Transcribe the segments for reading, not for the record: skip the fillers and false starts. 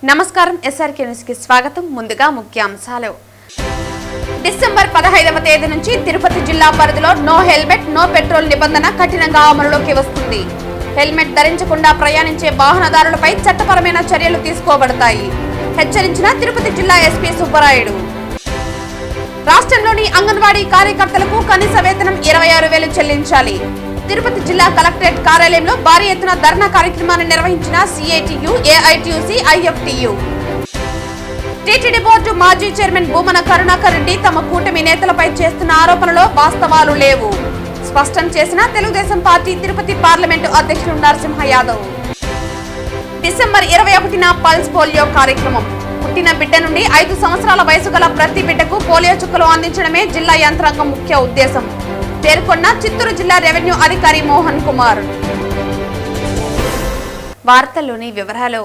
నమస్కారం SRK news కి స్వాగతం. ముందుగా ముఖ్యాంశాలు. డిసెంబర్ 15వ తేదీ నుంచి తిరుపతి జిల్లా పరిధిలో నో హెల్మెట్ నో పెట్రోల్ నిబంధన కఠినంగా అమలులోకి వస్తుంది. హెల్మెట్ ధరించకుండా ప్రయాణించే వాహనదారులపై చట్టపరమైన చర్యలు తీసుకోబడతాయి. హెచ్చరించిన తిరుపతి జిల్లా ఎస్పీ సుబ్బరాయుడు. రాష్ట్రంలోని అంగన్వాడీ కార్యకర్తలకు కనీస వేతనం 26,000 చెల్లించాలి. తిరుపతి జిల్లా కలెక్టరేట్ కార్యాలయంలో భారీ ఎత్తున ధర్నా కార్యక్రమాన్ని నిర్వహించిన CITU, AITUC, IFTU. TTD board మాజీ చైర్మన్ భూమన కరుణాకర్ రెడ్డి తమ కూటమి నేతలపై చేస్తున్న ఆరోపణలో వాస్తవాలు లేవు స్పష్టం చేసిన తెలుగుదేశం పార్టీ తిరుపతి పార్లమెంటు అధ్యక్షుడు నరసింహ యాదవ్. డిసెంబర్ 21న పల్స్ పోలియో కార్యక్రమం. పుట్టిన బిడ్డ నుండి 5 సంవత్సరాల వయసు గల ప్రతి బిడ్డకు పోలియో చుక్కలు అందించడమే జిల్లా యంత్రాంగం ముఖ్య ఉద్దేశం పేర్కొన్న చిత్తూరు జిల్లా రెవెన్యూ అధికారి మోహన్ కుమార్. వార్తల్లోని వివరాలు.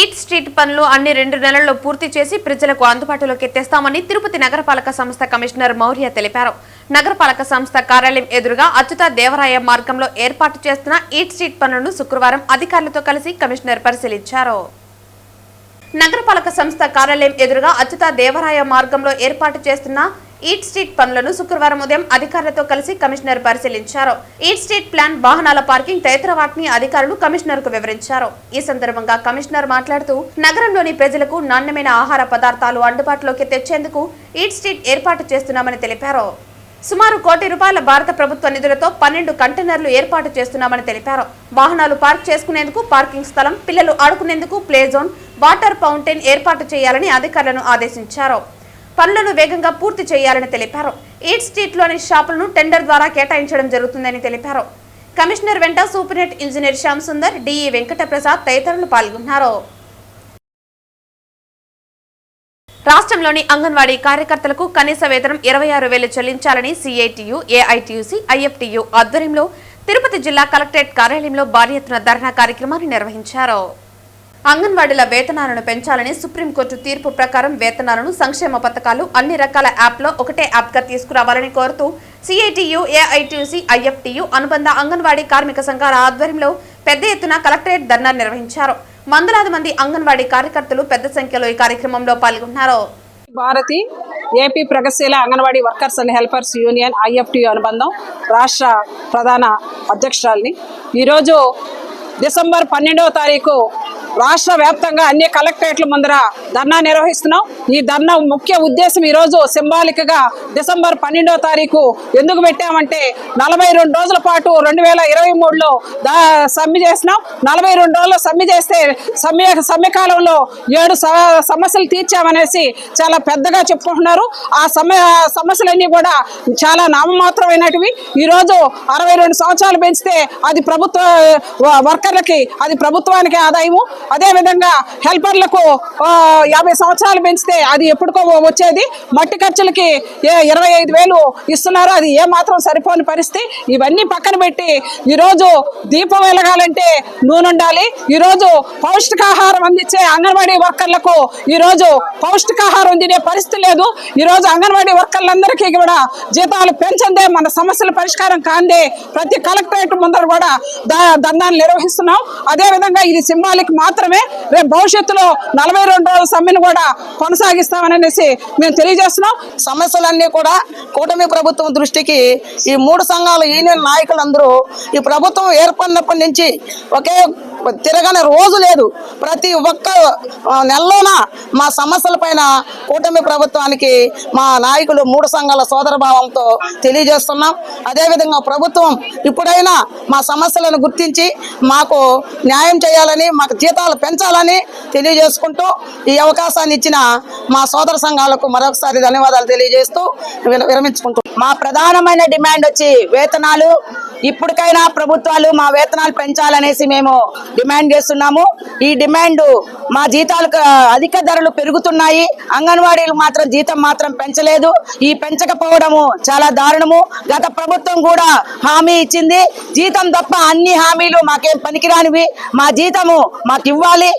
ఈట్ స్ట్రీట్ పనులు అన్ని 2 నెలల్లో పూర్తి చేసి ప్రజలకు అందుబాటులోకి తెస్తామని తిరుపతి నగరపాలక సంస్థ కమిషనర్ మౌర్య తెలిపారు. నగరపాలక సంస్థ కార్యాలయం ఎదురుగా అచ్యుత దేవరాయ మార్గంలో ఏర్పాటు చేస్తున్న ఈట్ స్ట్రీట్ పనులను శుక్రవారం అధికారులతో కలిసి కమిషనర్ పరిశీలించారు. నగరపాలక సంస్థ కార్యాలయం ఎదురుగా అచ్యుత దేవరాయ మార్గంలో ఏర్పాటు చేస్తున్న ఈట్ స్ట్రీట్ పనులను శుక్రవారం ఉదయం అధికారులతో కలిసి కమిషనర్ పరిశీలించారు. ఈట్ స్ట్రీట్ ప్లాన్, వాహనాల పార్కింగ్ తదితర వాటిని అధికారులు కమిషనర్ కు వివరించారు. ఈ సందర్భంగా కమిషనర్ మాట్లాడుతూ నగరంలోని ప్రజలకు నాణ్యమైన ఆహార పదార్థాలు అందుబాటులోకి తెచ్చేందుకు ఈట్ స్ట్రీట్ ఏర్పాటు చేస్తున్నామని తెలిపారు. సుమారు ₹1,00,00,000 భారత ప్రభుత్వ నిధులతో 12 కంటైనర్లు ఏర్పాటు చేస్తున్నామని తెలిపారు. వాహనాలు పార్క్ చేసుకునేందుకు పార్కింగ్ స్థలం, పిల్లలు ఆడుకునేందుకు ప్లే జోన్, వాటర్ ఫౌంటైన్ ఏర్పాటు చేయాలని అధికారులను ఆదేశించారు. పనులను వేగంగా పూర్తి చేయాలని తెలిపారు. ఈట్ స్ట్రీట్ లోని షాపులను టెండర్ ద్వారా కేటాయించడం జరుగుతుందని తెలిపారు. కమిషనర్ వెంట superintendent engineer Shyam Sundar, DE Venkata Prasad తదితరులు పాల్గొన్నారు. రాష్ట్రంలోని అంగన్వాడీ కార్యకర్తలకు కనీస వేతనం 26,000 చెల్లించాలని సిఐటియు, ఏఐటియుసి, ఐఎఫ్టియు ఆధ్వర్యంలో తిరుపతి జిల్లా కలెక్టరేట్ కార్యాలయంలో భారీ ఎత్తున ధర్నా కార్యక్రమాన్ని నిర్వహించారు. అంగన్వాడీల వేతనాలను పెంచాలని సుప్రీంకోర్టు తీర్పు ప్రకారం వేతనాలను, సంక్షేమ పథకాలు అన్ని రకాల యాప్లో ఒకటే యాప్గా తీసుకురావాలని కోరుతూ సిఐటియు, ఏఐటియుసి, ఐఎఫ్టియు అనుబంధ అంగన్వాడీ కార్మిక సంఘాల ఆధ్వర్యంలో పెద్ద ఎత్తున కలెక్టరేట్ ధర్నా నిర్వహించారు. వందలాది మంది అంగన్వాడీ కార్యకర్తలు పెద్ద సంఖ్యలో ఈ కార్యక్రమంలో పాల్గొన్నారు. భారతి ఏపీ ప్రగతిశీల anganwadi workers and helpers union IFTU అనుబంధం రాష్ట్ర ప్రధాన అధ్యక్షురాలిని. ఈరోజు డిసెంబర్ 12వ తారీఖు రాష్ట్ర వ్యాప్తంగా అన్ని కలెక్టరేట్ల ముందర ధర్నా నిర్వహిస్తున్నాం. ఈ ధర్నా ముఖ్య ఉద్దేశం ఈరోజు సింబాలిక్ గా డిసెంబర్ 12వ తారీఖు ఎందుకు పెట్టామంటే 42 రోజుల పాటు 2023లో సమ్మె చేసినాం. 42 రోజుల్లో సమ్మె చేస్తే సమ్మె కాలంలో 7 సమస్యలు తీర్చామనేసి చాలా పెద్దగా చెప్పుకుంటున్నారు. ఆ సమస్యలన్నీ కూడా చాలా నామమాత్రమైనటివి. ఈరోజు 62 సంవత్సరాలు పెంచితే అది ప్రభుత్వ వర్కర్లకి, అది ప్రభుత్వానికి ఆదాయము. అదేవిధంగా హెల్పర్లకు 50 సంవత్సరాలు పెంచితే అది ఎప్పుడుకో వచ్చేది. మట్టి ఖర్చులకి 25,000 ఇస్తున్నారు. అది ఏమాత్రం సరిపోని పరిస్థితి. ఇవన్నీ పక్కన పెట్టి ఈరోజు దీపం వెలగాలంటే నూనె ఉండాలి. ఈరోజు పౌష్టికాహారం అందించే అంగన్వాడీ వర్కర్లకు ఈరోజు పౌష్టికాహారం తినే పరిస్థితి లేదు. ఈరోజు అంగన్వాడీ వర్కర్లందరికీ కూడా జీతాలు పెంచందే, మన సమస్యల పరిష్కారం కాందే ప్రతి కలెక్టరేట్ ముందర కూడా ధర్నాలు నిర్వహిస్తున్నాం. అదేవిధంగా ఇది సింబాలిక్ మాత్రమే. రేపు భవిష్యత్తులో 42 రోజుల సమ్మెను కూడా కొనసాగిస్తామనేసి మేము తెలియజేస్తున్నాం. సమస్యలన్నీ కూడా కూటమి ప్రభుత్వం దృష్టికి ఈ 3 సంఘాల యూనియన్ నాయకులందరూ ఈ ప్రభుత్వం ఏర్పడినప్పటి నుంచి ఒకే తిరగని రోజు లేదు. ప్రతి ఒక్క నెలలోన మా సమస్యల పైన కూటమి ప్రభుత్వానికి మా నాయకులు 3 సంఘాల సోదర భావంతో తెలియజేస్తున్నాం. అదేవిధంగా ప్రభుత్వం ఇప్పుడైనా మా సమస్యలను గుర్తించి మాకు న్యాయం చేయాలని, మాకు జీతాలు పెంచాలని తెలియజేసుకుంటూ ఈ అవకాశాన్ని ఇచ్చిన మా సోదర సంఘాలకు మరొకసారి ధన్యవాదాలు తెలియజేస్తూ విరమించుకుంటూ, మా ప్రధానమైన డిమాండ్ వచ్చి వేతనాలు. ఇప్పటికైనా ప్రభుత్వాలు మా వేతనాలు పెంచాలనేసి మేము డిమాండ్ చేస్తున్నాము. ఈ డిమాండ్ మా జీతాలకు అధిక ధరలు పెరుగుతున్నాయి. అంగన్వాడీలు మాత్రం జీతం మాత్రం పెంచలేదు. ఈ పెంచకపోవడము చాలా దారుణము. గత ప్రభుత్వం కూడా హామీ ఇచ్చింది. జీతం తప్ప అన్ని హామీలు మాకేం పనికిరానివి. మా జీతము మాకు ఇవ్వాలి.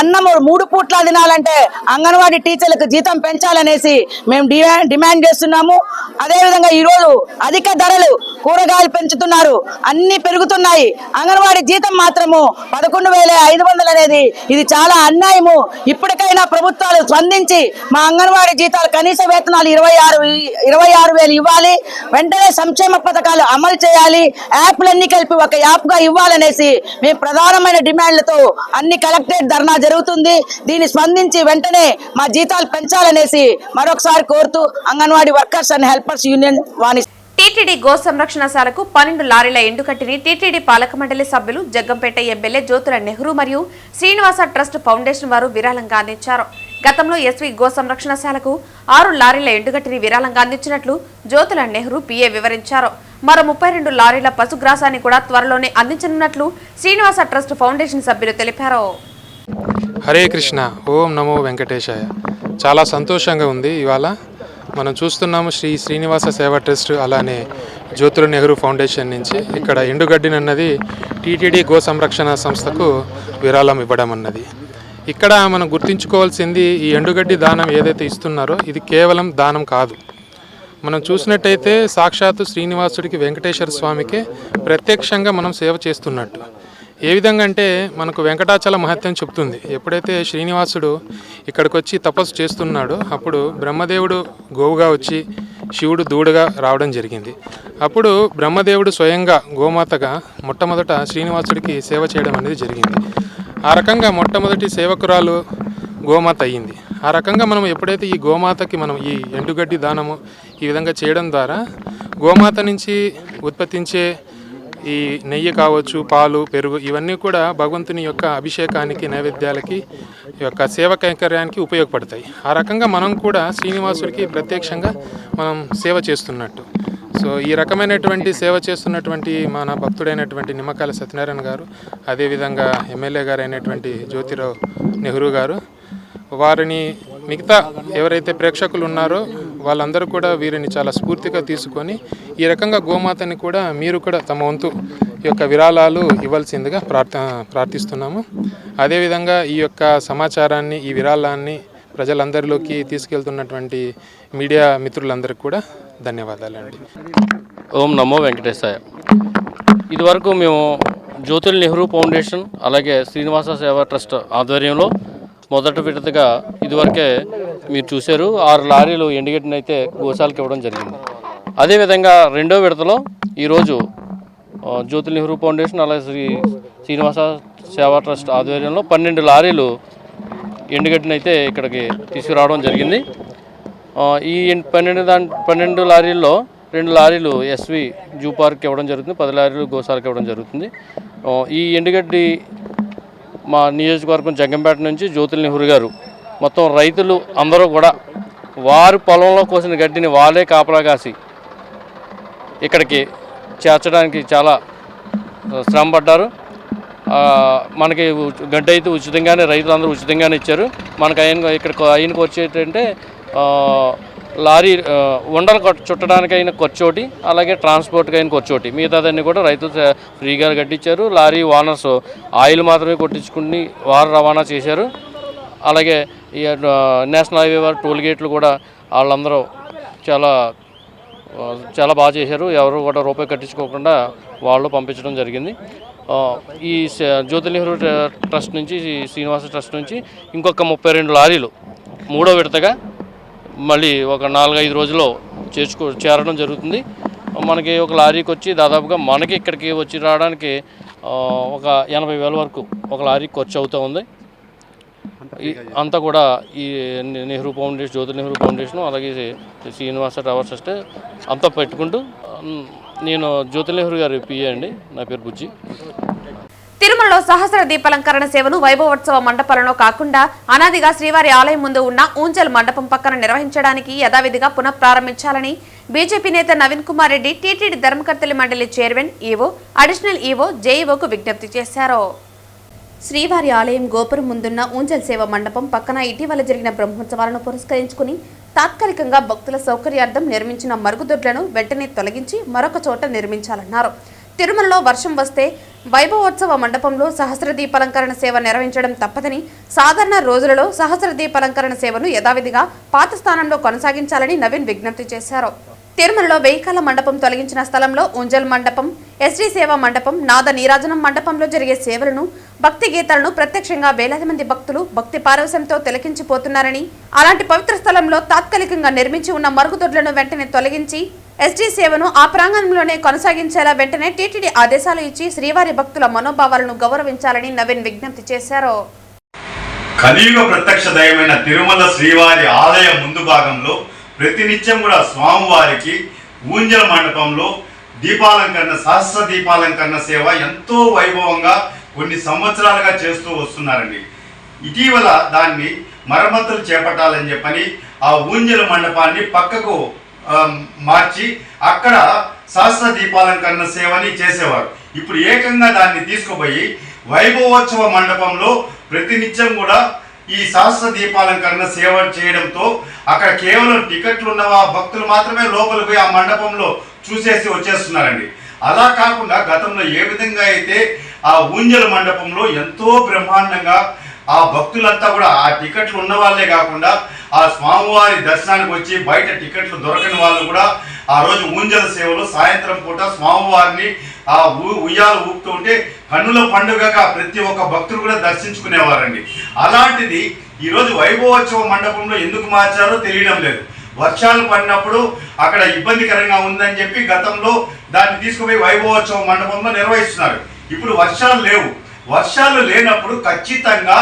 అన్నము 3 పూట్ల తినాలంటే అంగన్వాడీ టీచర్లకు జీతం పెంచాలనేసి మేము డిమాండ్ చేస్తున్నాము. అదేవిధంగా ఈరోజు అధిక ధరలు కూరగాయలు పెంచుతున్నారు. అంటున్నారు, అన్ని పెరుగుతున్నాయి. అంగన్వాడీ జీతం మాత్రము 11,500 అనేది ఇది చాలా అన్యాయము. ఇప్పటికైనా ప్రభుత్వాలు స్పందించి మా అంగన్వాడీ జీతాలు కనీస వేతనాలు 26,000 ఇవ్వాలి. వెంటనే సంక్షేమ పథకాలు అమలు చేయాలి. యాప్లన్నీ కలిపి ఒక యాప్గా ఇవ్వాలనేసి మేము ప్రధానమైన డిమాండ్లతో అన్ని కలెక్టరేట్ ధర్నా జరుగుతుంది. దీన్ని స్పందించి వెంటనే మా జీతాలు పెంచాలనేసి మరొకసారి కోరుతూ anganwadi workers and helpers union Vani TTD గో సంరక్షణశాలకు 12 లారీల ఎండుకట్టిని టీటీడీ పాలక మండలి సభ్యులు జగ్గంపేట ఎమ్మెల్యే జ్యోతుల నెహ్రూ మరియు శ్రీనివాస ట్రస్ట్ ఫౌండేషన్ వారు విరాళంగా అందించారు. గతంలో ఎస్వి గో సంరక్షణశాలకు 6 లారీల ఎండుగట్టిని విరాళంగా అందించినట్లు జ్యోతుల నెహ్రూ పిఏ వివరించారు. మరో 32 లారీల పశుగ్రాసాన్ని కూడా త్వరలోనే అందించనున్నట్లు శ్రీనివాస ట్రస్ట్ ఫౌండేషన్ సభ్యులు తెలిపారు. హరే కృష్ణ, ఓం నమో వెంకటేశాయ. చాలా సంతోషంగా ఉంది. ఇవాళ మనం చూస్తున్నాము శ్రీనివాస సేవా ట్రస్ట్ అలానే జ్యోతుల నెహ్రూ ఫౌండేషన్ నుంచి ఇక్కడ ఎండుగడ్డిని అన్నది టీటీడీ గో సంరక్షణ సంస్థకు విరాళం ఇవ్వడం అన్నది. ఇక్కడ మనం గుర్తుంచుకోవాల్సింది ఈ ఎండుగడ్డి దానం ఏదైతే ఇస్తున్నారో ఇది కేవలం దానం కాదు. మనం చూసినట్టయితే సాక్షాత్తు శ్రీనివాసుడికి వెంకటేశ్వర స్వామికే ప్రత్యక్షంగా మనం సేవ చేస్తున్నట్టు. ఏ విధంగా అంటే మనకు వెంకటాచల మహత్యం చెప్తుంది. ఎప్పుడైతే శ్రీనివాసుడు ఇక్కడికి వచ్చి తపస్సు చేస్తున్నాడో అప్పుడు బ్రహ్మదేవుడు గోవుగా వచ్చి శివుడు దూడగా రావడం జరిగింది. అప్పుడు బ్రహ్మదేవుడు స్వయంగా గోమాతగా మొట్టమొదట శ్రీనివాసుడికి సేవ చేయడం అనేది జరిగింది. ఆ రకంగా మొట్టమొదటి సేవకురాలు గోమాత అయ్యింది. ఆ రకంగా మనం ఎప్పుడైతే ఈ గోమాతకి మనం ఈ ఎండుగడ్డి దానము ఈ విధంగా చేయడం ద్వారా గోమాత నుంచి ఉత్పత్తించే ఈ నెయ్యి కావచ్చు, పాలు, పెరుగు ఇవన్నీ కూడా భగవంతుని యొక్క అభిషేకానికి, నైవేద్యాలకి యొక్క సేవ కైంకర్యానికి ఉపయోగపడతాయి. ఆ రకంగా మనం కూడా శ్రీనివాసుడికి ప్రత్యక్షంగా మనం సేవ చేస్తున్నట్టు. సో ఈ రకమైనటువంటి సేవ చేస్తున్నటువంటి మన భక్తుడైనటువంటి నిమ్మకాయల సత్యనారాయణ గారు, అదేవిధంగా ఎమ్మెల్యే గారు అయినటువంటి జ్యోతిరావు నెహ్రూ గారు, వారిని మిగతా ఎవరైతే ప్రేక్షకులు ఉన్నారో వాళ్ళందరూ కూడా వీరిని చాలా స్ఫూర్తిగా తీసుకొని ఈ రకంగా గోమాతని కూడా మీరు కూడా తమ వంతు యొక్క విరాళాలు ఇవ్వాల్సిందిగా ప్రార్థిస్తున్నాము. అదేవిధంగా ఈ యొక్క సమాచారాన్ని, ఈ విరాళాన్ని ప్రజలందరిలోకి తీసుకెళ్తున్నటువంటి మీడియా మిత్రులందరికీ కూడా ధన్యవాదాలండి. ఓం నమో వెంకటేశాయ. ఇదివరకు మేము జ్యోతుల నెహ్రూ ఫౌండేషన్ అలాగే శ్రీనివాస సేవా ట్రస్ట్ ఆధ్వర్యంలో మొదటి విడతగా ఇదివరకే మీరు చూశారు 6 లారీలు ఎండుగడ్డిని అయితే గోశాలకు ఇవ్వడం జరిగింది. అదేవిధంగా రెండో విడతలో ఈరోజు జ్యోతుల నెహ్రూ ఫౌండేషన్ అలాగే శ్రీనివాస సేవా ట్రస్ట్ ఆధ్వర్యంలో 12 లారీలు ఎండుగడ్డిని అయితే ఇక్కడికి తీసుకురావడం జరిగింది. ఈ 12 లారీల్లో 2 లారీలు ఎస్వి జూ పార్క్ ఇవ్వడం జరుగుతుంది, 10 లారీలు గోశాలకు ఇవ్వడం జరుగుతుంది. ఈ ఎండుగడ్డి మా నియోజకవర్గం జగ్గంపేట నుంచి జ్యోతుల నెహ్రూ గారు మొత్తం రైతులు అందరూ కూడా వారి పొలంలో కోసిన గడ్డిని వాళ్ళే కాపలా కాసి ఇక్కడికి చేర్చడానికి చాలా శ్రమ పడ్డారు. మనకి గడ్డి అయితే ఉచితంగానే రైతులందరూ ఉచితంగానే ఇచ్చారు. మనకు ఆయనకు వచ్చేటంటే లారీ ఉండలు చుట్టడానికి అయిన ఖర్చోటి, అలాగే ట్రాన్స్పోర్ట్కి అయిన ఖర్చోటి, మిగతాదన్నీ కూడా రైతులు ఫ్రీగా కట్టించారు. లారీ ఓనర్స్ ఆయిల్ మాత్రమే కొట్టించుకుని వారు రవాణా చేశారు. అలాగే ఈ నేషనల్ హైవే వారు టోల్ గేట్లు కూడా వాళ్ళందరూ చాలా బాగా చేశారు. ఎవరు కూడా రూపాయి కట్టించుకోకుండా వాళ్ళు పంపించడం జరిగింది. ఈ జ్యోతుల నెహ్రూ ట్రస్ట్ నుంచి, శ్రీనివాస ట్రస్ట్ నుంచి ఇంకొక 32 లారీలు మూడో విడతగా మళ్ళీ ఒక 4-5 రోజుల్లో చేరడం జరుగుతుంది. మనకి ఒక లారీకి వచ్చి దాదాపుగా మనకి ఇక్కడికి వచ్చి రావడానికి ఒక 80,000 వరకు ఒక లారీకి ఖర్చు అవుతూ ఉంది. అంతా కూడా ఈ నెహ్రూ ఫౌండేషన్, జ్యోతుల నెహ్రూ ఫౌండేషన్ అలాగే శ్రీనివాస ట్రావెల్స్ ట్రస్ట్ అంతా పెట్టుకుంటూ, నేను జ్యోతుల నెహ్రూ గారి పిఏ అండి. నా పేరు బుజ్జి. తిరుమలలో సహస్ర దీపాలంకరణ సేవను వైభవోత్సవ మండపాలలో కాకుండా అనాదిగా శ్రీవారి ఆలయం ముందు ఉన్న ఊంజల్ మండపం పక్కన నిర్వహించడానికి యథావిధిగా పునఃప్రారంభించాలని బీజేపీ నేత నవీన్ కుమార్ రెడ్డి టీటీడీ ధర్మకర్తలి మండలి చైర్మన్ ఈవో, అడిషనల్ ఈవో, జేఈఓకు విజ్ఞప్తి చేశారు. శ్రీవారి ఆలయం గోపురం ముందున్న ఊంజల్ సేవ మండపం పక్కన ఇటీవల జరిగిన బ్రహ్మోత్సవాలను పురస్కరించుకుని తాత్కాలికంగా భక్తుల సౌకర్యార్థం నిర్మించిన మరుగుదొడ్లను వెంటనే తొలగించి మరొక చోట నిర్మించాలన్నారు. తిరుమలలో వర్షం వస్తే వైభవోత్సవ మండపంలో సహస్ర దీపాలంకరణ సేవ నిర్వహించడం తప్పదని, సాధారణ రోజులలో సహస్ర దీపాలంకరణ సేవను యథావిధిగా పాత స్థానంలో కొనసాగించాలని నవీన్ విజ్ఞప్తి చేశారు. తిరుమలలో వెయ్యికాల మండపం తొలగించిన స్థలంలో ఊంజల్ మండపం ఎస్టీ సేవా మండపం, నాద నీరాజనం మండపంలో జరిగే సేవలను, భక్తి గీతాలను ప్రత్యక్షంగా వేలాది మంది భక్తులు భక్తి పారవశ్యంతో తిలకించిపోతున్నారని, అలాంటి పవిత్ర స్థలంలో తాత్కాలికంగా నిర్మించి ఉన్న మరుగుదొడ్లను వెంటనే తొలగించి ఎస్టీ సేవను ఆ ప్రాంగణంలోనే కొనసాగించేలా వెంటనే టీటీడీ ఆదేశాలు ఇచ్చి శ్రీవారి భక్తుల మనోభావాలను గౌరవించాలని నవీన్ విజ్ఞప్తి చేశారు. కలియుగ ప్రత్యక్ష దైవమైన తిరుమల శ్రీవారి ఆలయ ముందు భాగంలో ప్రతినిత్యం కూడా స్వామివారికి ఊంజల మండపంలో దీపాలంకరణ, సహస్ర దీపాలంకరణ సేవ ఎంతో వైభవంగా కొన్ని సంవత్సరాలుగా చేస్తూ వస్తున్నారండి. ఇటీవల దాన్ని మరమ్మతులు చేపట్టాలని చెప్పని ఆ ఊంజల మండపాన్ని పక్కకు మార్చి అక్కడ సహస్ర దీపాలంకరణ సేవని చేసేవారు. ఇప్పుడు ఏకంగా దాన్ని తీసుకుపోయి వైభవోత్సవ మండపంలో ప్రతినిత్యం కూడా ఈ సహస్ర దీపాలంకరణ సేవ చేయడంతో అక్కడ కేవలం టికెట్లు ఉన్న భక్తులు మాత్రమే లోపలికి పోయి ఆ మండపంలో చూసేసి వచ్చేస్తున్నారండి. అలా కాకుండా గతంలో ఏ విధంగా అయితే ఆ ఊంజల మండపంలో ఎంతో బ్రహ్మాండంగా ఆ భక్తులంతా కూడా ఆ టికెట్లు ఉన్న వాళ్ళే కాకుండా ఆ స్వామివారి దర్శనానికి వచ్చి బయట టికెట్లు దొరకని వాళ్ళు కూడా ఆ రోజు ఊంజల సేవలో సాయంత్రం పూట స్వామివారిని ఆ ఉయ్యాలు ఊపుతూ ఉంటే కన్నుల పండుగగా ప్రతి ఒక్క భక్తులు కూడా దర్శించుకునేవారండి. అలాంటిది ఈరోజు వైభవోత్సవ మండపంలో ఎందుకు మార్చారో తెలియడం లేదు. వర్షాలు పడినప్పుడు అక్కడ ఇబ్బందికరంగా ఉందని చెప్పి గతంలో దాన్ని తీసుకుపోయి వైభవోత్సవ మండపంలో నిర్వహిస్తున్నారు. ఇప్పుడు వర్షాలు లేవు. వర్షాలు లేనప్పుడు ఖచ్చితంగా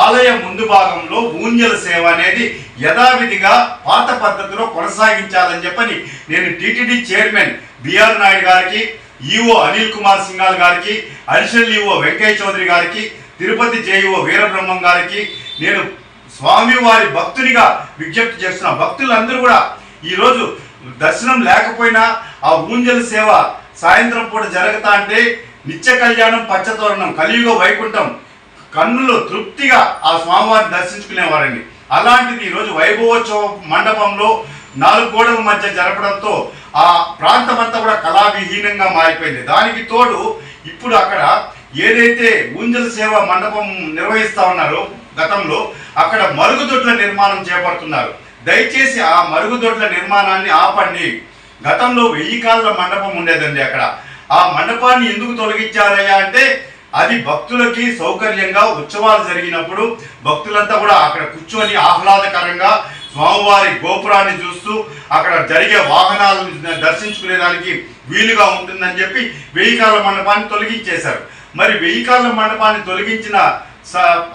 ఆలయ ముందు భాగంలో ఊంజల సేవ అనేది యథావిధిగా పాత పద్ధతిలో కొనసాగించాలని చెప్పని నేను టీటీడీ చైర్మన్ బిఆర్ నాయుడు గారికి, ఈఓ అనిల్ కుమార్ సింఘాల్ గారికి, అడిషనల్ ఈఓ వెంకయ్య చౌదరి గారికి, తిరుపతి జేఈఓ వీరబ్రహ్మం గారికి నేను స్వామివారి భక్తునిగా విజ్ఞప్తి చేస్తున్నా. భక్తులందరూ కూడా ఈరోజు దర్శనం లేకపోయినా ఆ ఊంజల సేవ సాయంత్రం పూట జరుగుతా అంటే నిత్య కళ్యాణం, పచ్చతోరణం, కలియుగ వైకుంఠం కన్నులు తృప్తిగా ఆ స్వామివారిని దర్శించుకునేవారండి. అలాంటిది ఈరోజు వైభవోత్సవ మండపంలో 4 గోడల మధ్య జరపడంతో ఆ ప్రాంతం అంతా కూడా కళావిహీనంగా మారిపోయింది. దానికి తోడు ఇప్పుడు అక్కడ ఏదైతే ఊంజల సేవ మండపం నిర్వహిస్తా ఉన్నారో గతంలో అక్కడ మరుగుదొడ్ల నిర్మాణం చేపడుతున్నారు. దయచేసి ఆ మరుగుదొడ్ల నిర్మాణాన్ని ఆపండి. గతంలో 1000 కాళ్ళ మండపం ఉండేదండి. అక్కడ ఆ మండపాన్ని ఎందుకు తొలగించారయ్యా అంటే అది భక్తులకి సౌకర్యంగా ఉత్సవాలు జరిగినప్పుడు భక్తులంతా కూడా అక్కడ కూర్చొని ఆహ్లాదకరంగా స్వామివారి గోపురాన్ని చూస్తూ అక్కడ జరిగే వాహనాలను దర్శించుకునేదానికి వీలుగా ఉంటుందని చెప్పి 1000 కాళ్ళ మండపాన్ని తొలగించేశారు. మరి 1000 కాళ్ళ మండపాన్ని తొలగించిన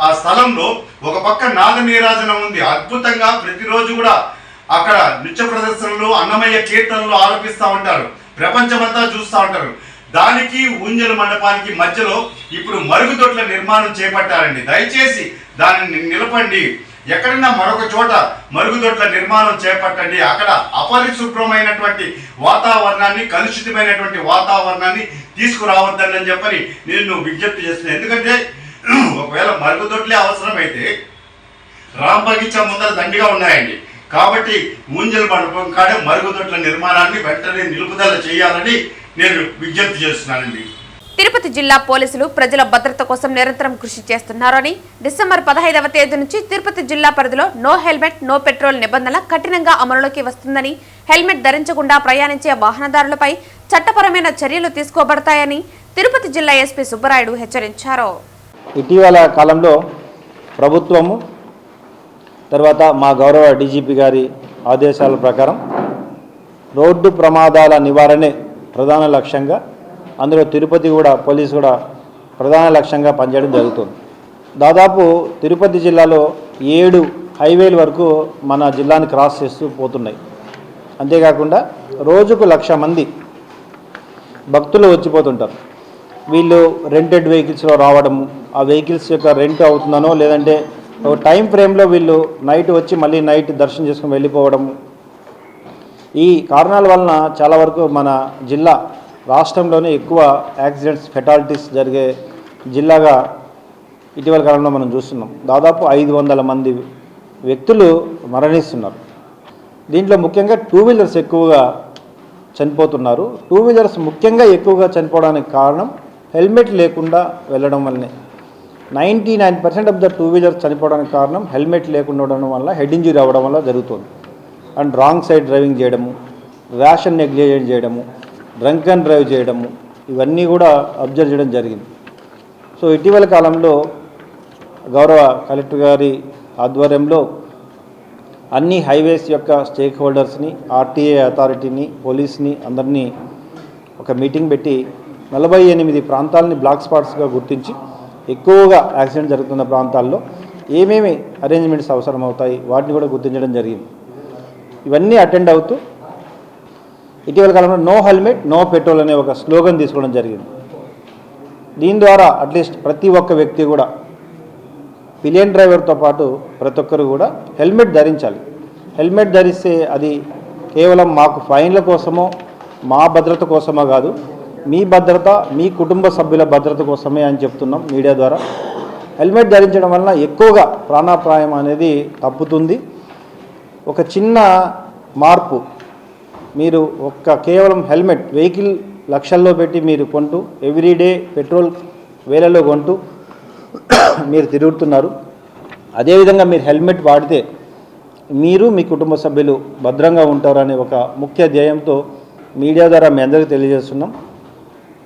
ఆ స్థలంలో ఒక పక్క నాద నీరాజనం ఉంది. అద్భుతంగా ప్రతిరోజు కూడా అక్కడ నృత్య ప్రదర్శనలు, అన్నమయ్య కీర్తనలు ఆలపిస్తూ ఉంటారు. ప్రపంచమంతా చూస్తూ ఉంటారు. దానికి ఊంజల మండపానికి మధ్యలో ఇప్పుడు మరుగుదొడ్ల నిర్మాణం చేపట్టారండి. దయచేసి దానిని నిలపండి. ఎక్కడన్నా మరొక చోట మరుగుదొడ్ల నిర్మాణం చేపట్టండి. అక్కడ అపరిశుభ్రమైనటువంటి వాతావరణాన్ని, కలుషితమైనటువంటి వాతావరణాన్ని తీసుకురావద్దని చెప్పని నేను విజ్ఞప్తి చేస్తున్నాను. ఎందుకంటే ఒకవేళ మరుగుదొడ్లే అవసరమైతే రామ్ బగీచా ముందర దండిగా ఉన్నాయండి. కాబట్టి ఊంజల మండపం కాడే మరుగుదొడ్ల నిర్మాణాన్ని వెంటనే నిలుపుదల చేయాలని నేను విజ్ఞప్తి చేస్తున్నానండి. తిరుపతి జిల్లా పోలీసులు ప్రజల భద్రత కోసం నిరంతరం కృషి చేస్తున్నారని, డిసెంబర్ 15వ తేదీ నుంచి తిరుపతి జిల్లా పరిధిలో నో హెల్మెట్ నో పెట్రోల్ నిబంధన కఠినంగా అమలులోకి వస్తుందని, హెల్మెట్ ధరించకుండా ప్రయాణించే వాహనదారులపై చట్టపరమైన చర్యలు తీసుకోబడతాయని తిరుపతి జిల్లా ఎస్పీ సుబ్బరాయుడు హెచ్చరించారు. ఇటీవల కాలంలో ప్రభుత్వము తర్వాత మా గౌరవ డీజీపీ గారి ఆదేశాల ప్రకారం రోడ్డు ప్రమాదాల నివారణే ప్రధాన లక్ష్యంగా, అందులో తిరుపతి కూడా పోలీసు కూడా ప్రధాన లక్ష్యంగా పనిచేయడం జరుగుతుంది. దాదాపు తిరుపతి జిల్లాలో 7 హైవేల వరకు మన జిల్లాని క్రాస్ చేస్తూ పోతున్నాయి. అంతేకాకుండా రోజుకు 1,00,000 మంది భక్తులు వచ్చిపోతుంటారు. వీళ్ళు రెంటెడ్ వెహికల్స్లో రావడము, ఆ వెహికల్స్ యొక్క రెంట్ అవుతుందనో లేదంటే ఒక టైం ఫ్రేమ్లో వీళ్ళు నైట్ వచ్చి మళ్ళీ నైట్ దర్శనం చేసుకుని వెళ్ళిపోవడము, ఈ కారణాల వలన చాలా వరకు మన జిల్లా రాష్ట్రంలోనే ఎక్కువ యాక్సిడెంట్స్, ఫెటాలిటీస్ జరిగే జిల్లాగా ఇటీవల కాలంలో మనం చూస్తున్నాం. దాదాపు 500 మంది వ్యక్తులు మరణిస్తున్నారు. దీంట్లో ముఖ్యంగా 2 వీలర్స్ ఎక్కువగా చనిపోతున్నారు. 2 వీలర్స్ ముఖ్యంగా ఎక్కువగా చనిపోవడానికి కారణం హెల్మెట్ లేకుండా వెళ్ళడం వల్లనే. 99% ఆఫ్ ద 2 వీలర్స్ చనిపోవడానికి కారణం హెల్మెట్ లేకుండా ఉండడం వల్ల, హెడ్ ఇంజరీ అవ్వడం వల్ల జరుగుతుంది. అండ్ రాంగ్ సైడ్ డ్రైవింగ్ చేయడము, ర్యాష్ అండ్ నెగ్లిజెంట్ చేయడము, డ్రంక్ అండ్ డ్రైవ్ చేయడము, ఇవన్నీ కూడా అబ్జర్వ్ చేయడం జరిగింది. సో ఇటీవల కాలంలో గౌరవ కలెక్టర్ గారి ఆధ్వర్యంలో అన్ని హైవేస్ యొక్క స్టేక్ హోల్డర్స్ని, ఆర్టీఏ అథారిటీని, పోలీస్ని అందరినీ ఒక మీటింగ్ పెట్టి 48 ప్రాంతాలని బ్లాక్ స్పాట్స్గా గుర్తించి ఎక్కువగా యాక్సిడెంట్ జరుగుతున్న ప్రాంతాల్లో ఏమేమి అరేంజ్మెంట్స్ అవసరమవుతాయి వాటిని కూడా గుర్తించడం జరిగింది. ఇవన్నీ అటెండ్ అవుతూ ఇటీవల కాలంలో నో హెల్మెట్ నో పెట్రోల్ అనే ఒక స్లోగన్ తీసుకోవడం జరిగింది. దీని ద్వారా అట్లీస్ట్ ప్రతి ఒక్క వ్యక్తి కూడా పిలియన్ డ్రైవర్తో పాటు ప్రతి ఒక్కరు కూడా హెల్మెట్ ధరించాలి. హెల్మెట్ ధరిస్తే అది కేవలం మాకు ఫైన్ల కోసమో మా భద్రత కోసమో కాదు, మీ భద్రత, మీ కుటుంబ సభ్యుల భద్రత కోసమే అని చెప్తున్నాం మీడియా ద్వారా. హెల్మెట్ ధరించడం వలన ఎక్కువగా ప్రాణాపాయం అనేది తప్పుతుంది. ఒక చిన్న మార్పు, మీరు కేవలం హెల్మెట్ వెహికల్ లక్షల్లో పెట్టి మీరు కొంటూ ఎవ్రీడే పెట్రోల్ వేలలో కొంటూ మీరు తిరుగుతున్నారు. అదేవిధంగా మీరు హెల్మెట్ వాడితే మీరు మీ కుటుంబ సభ్యులు భద్రంగా ఉంటారనే ఒక ముఖ్య ధ్యేయంతో మీడియా ద్వారా మీ అందరికీ తెలియజేస్తున్నాం.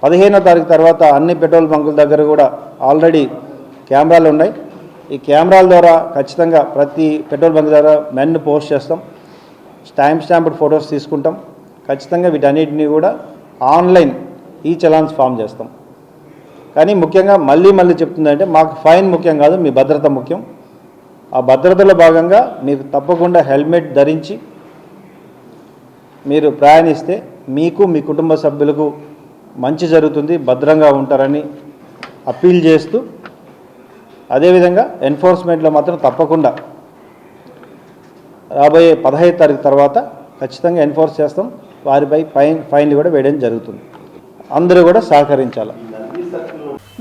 15వ తారీఖు తర్వాత అన్ని పెట్రోల్ బంకుల దగ్గర కూడా ఆల్రెడీ కెమెరాలు ఉన్నాయి. ఈ కెమెరాల ద్వారా ఖచ్చితంగా ప్రతి పెట్రోల్ బంక్ ద్వారా మెన్ను పోస్ట్ చేస్తాం, స్టాంప్డ్ ఫొటోస్ తీసుకుంటాం. ఖచ్చితంగా వీటన్నిటిని కూడా ఆన్లైన్ ఈ చలాన్స్ ఫామ్ చేస్తాం. కానీ ముఖ్యంగా మళ్ళీ చెప్తుందంటే మాకు ఫైన్ ముఖ్యం కాదు, మీ భద్రత ముఖ్యం. ఆ భద్రతలో భాగంగా మీరు తప్పకుండా హెల్మెట్ ధరించి మీరు ప్రయాణిస్తే మీకు మీ కుటుంబ సభ్యులకు మంచి జరుగుతుంది, భద్రంగా ఉంటారని అప్పీల్ చేస్తూ, అదేవిధంగా ఎన్ఫోర్స్మెంట్లో మాత్రం తప్పకుండా రాబోయే 15వ తారీఖు తర్వాత ఖచ్చితంగా ఎన్ఫోర్స్ చేస్తాం. వారిపై ఫైన్లు కూడా వేయడం జరుగుతుంది. అందరూ కూడా సహకరించాలి.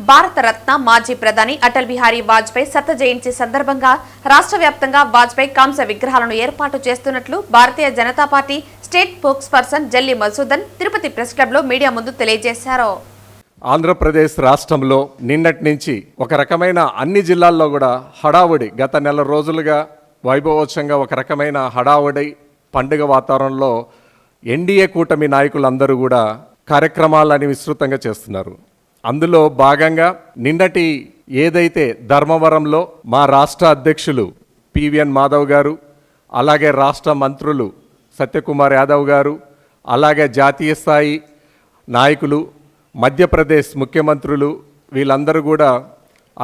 భారత రత్న మాజీ ప్రధాని అటల్ బిహారీ వాజ్పేయి శత జయంతి సందర్భంగా రాష్ట్ర వ్యాప్తంగా వాజ్పేయి కాంస్య విగ్రహాలను ఏర్పాటు చేస్తున్నట్లు Bharatiya Janata party state spokesperson Jalli Masudan Tirupati press club లో మీడియా ముందు తెలియజేశారు. ఆంధ్రప్రదేశ్ రాష్ట్రంలో నిన్నటి నుంచి ఒక రకమైన అన్ని జిల్లాల్లో కూడా హడావుడి, గత నెల రోజులుగా వైభవోత్సవంగా ఒక రకమైన హడావుడి పండుగ వాతావరణంలో ఎన్డీఏ కూటమి నాయకులందరూ కూడా కార్యక్రమాలని విస్తృతంగా చేస్తున్నారు. అందులో భాగంగా నిన్నటి ఏదైతే ధర్మవరంలో మా రాష్ట్ర అధ్యక్షులు పివిఎన్ మాధవ్ గారు, అలాగే రాష్ట్ర మంత్రులు సత్యకుమార్ యాదవ్ గారు, అలాగే జాతీయ స్థాయి నాయకులు, మధ్యప్రదేశ్ ముఖ్యమంత్రులు వీళ్ళందరూ కూడా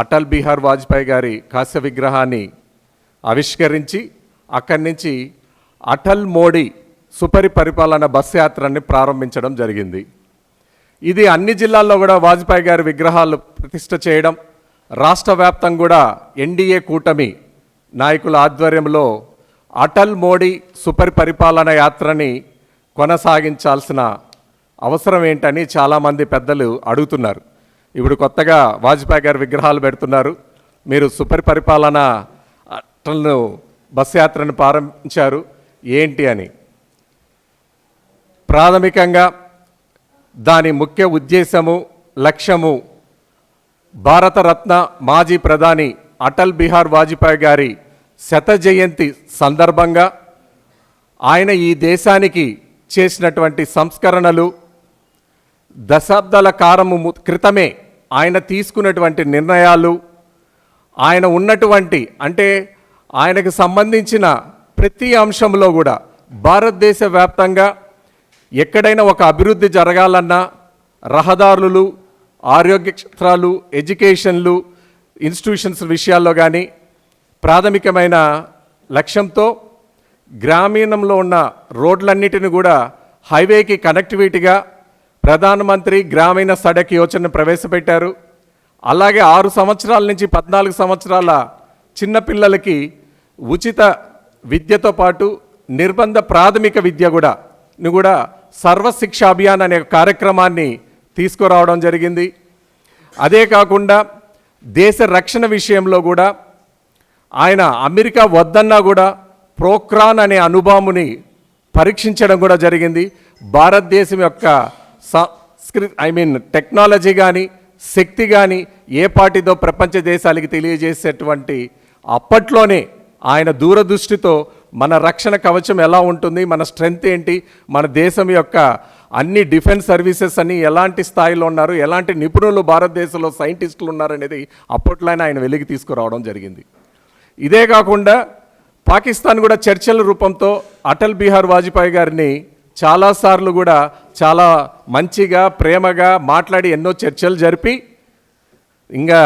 అటల్ బిహార్ వాజ్పేయి గారి కాంస్య విగ్రహాన్ని ఆవిష్కరించి అక్కడి నుంచి అటల్ మోడీ సుపరిపాలన బస్ యాత్రని ప్రారంభించడం జరిగింది. ఇది అన్ని జిల్లాల్లో కూడా వాజ్పేయి గారి విగ్రహాలు ప్రతిష్ఠ చేయడం, రాష్ట్ర వ్యాప్తంగా కూడా ఎన్డీఏ కూటమి నాయకుల ఆధ్వర్యంలో అటల్ మోడీ సుపరిపాలన యాత్రని కొనసాగించాల్సిన అవసరం ఏంటని చాలామంది పెద్దలు అడుగుతున్నారు. ఇప్పుడు కొత్తగా వాజ్పేయి గారి విగ్రహాలు పెడుతున్నారు, మీరు సుపరిపాలన అటల్ను బస్ యాత్రను ప్రారంభించారు ఏంటి అని. ప్రాథమికంగా దాని ముఖ్య ఉద్దేశము, లక్ష్యము భారతరత్న మాజీ ప్రధాని అటల్ బిహార్ వాజ్పేయి గారి శత జయంతి సందర్భంగా ఆయన ఈ దేశానికి చేసినటువంటి సంస్కరణలు, దశాబ్దాల కాలము క్రితమే ఆయన తీసుకున్నటువంటి నిర్ణయాలు, ఆయన ఉన్నటువంటి అంటే ఆయనకు సంబంధించిన ప్రతి అంశంలో కూడా భారతదేశ వ్యాప్తంగా ఎక్కడైనా ఒక అభివృద్ధి జరగాలన్నా రహదారులు, ఆరోగ్య క్షేత్రాలు, ఎడ్యుకేషన్లు, ఇన్స్టిట్యూషన్స్ విషయాల్లో కానీ ప్రాథమికమైన లక్ష్యంతో గ్రామీణంలో ఉన్న రోడ్లన్నిటిని కూడా హైవేకి కనెక్టివిటీగా ప్రధానమంత్రి గ్రామీణ సడక్ యోజనను ప్రవేశపెట్టారు. అలాగే 6 సంవత్సరాల నుంచి 14 సంవత్సరాల చిన్నపిల్లలకి ఉచిత విద్యతో పాటు నిర్బంధ ప్రాథమిక విద్య కూడా సర్వశిక్ష అభియాన్ అనే కార్యక్రమాన్ని తీసుకురావడం జరిగింది. అదే కాకుండా దేశ రక్షణ విషయంలో కూడా ఆయన అమెరికా వద్దన్నా కూడా ప్రోక్రాన్ అనే అణుబాంబుని పరీక్షించడం కూడా జరిగింది. భారతదేశం యొక్క టెక్నాలజీ కానీ శక్తి కానీ ఏ పార్టీతో ప్రపంచ దేశాలకి తెలియజేసేటువంటి అప్పట్లోనే ఆయన దూరదృష్టితో మన రక్షణ కవచం ఎలా ఉంటుంది, మన స్ట్రెంగ్త్ ఏంటి, మన దేశం యొక్క అన్ని డిఫెన్స్ సర్వీసెస్ అని ఎలాంటి స్థాయిలో ఉన్నారు, ఎలాంటి నిపుణులు భారతదేశంలో సైంటిస్టులు ఉన్నారనేది అప్పట్లోనే ఆయన వెలికి తీసుకురావడం జరిగింది. ఇదే కాకుండా పాకిస్తాన్ కూడా చర్చల రూపంతో అటల్ బిహారీ వాజ్పేయి గారిని చాలాసార్లు కూడా చాలా మంచిగా ప్రేమగా మాట్లాడి ఎన్నో చర్చలు జరిపి, ఇంకా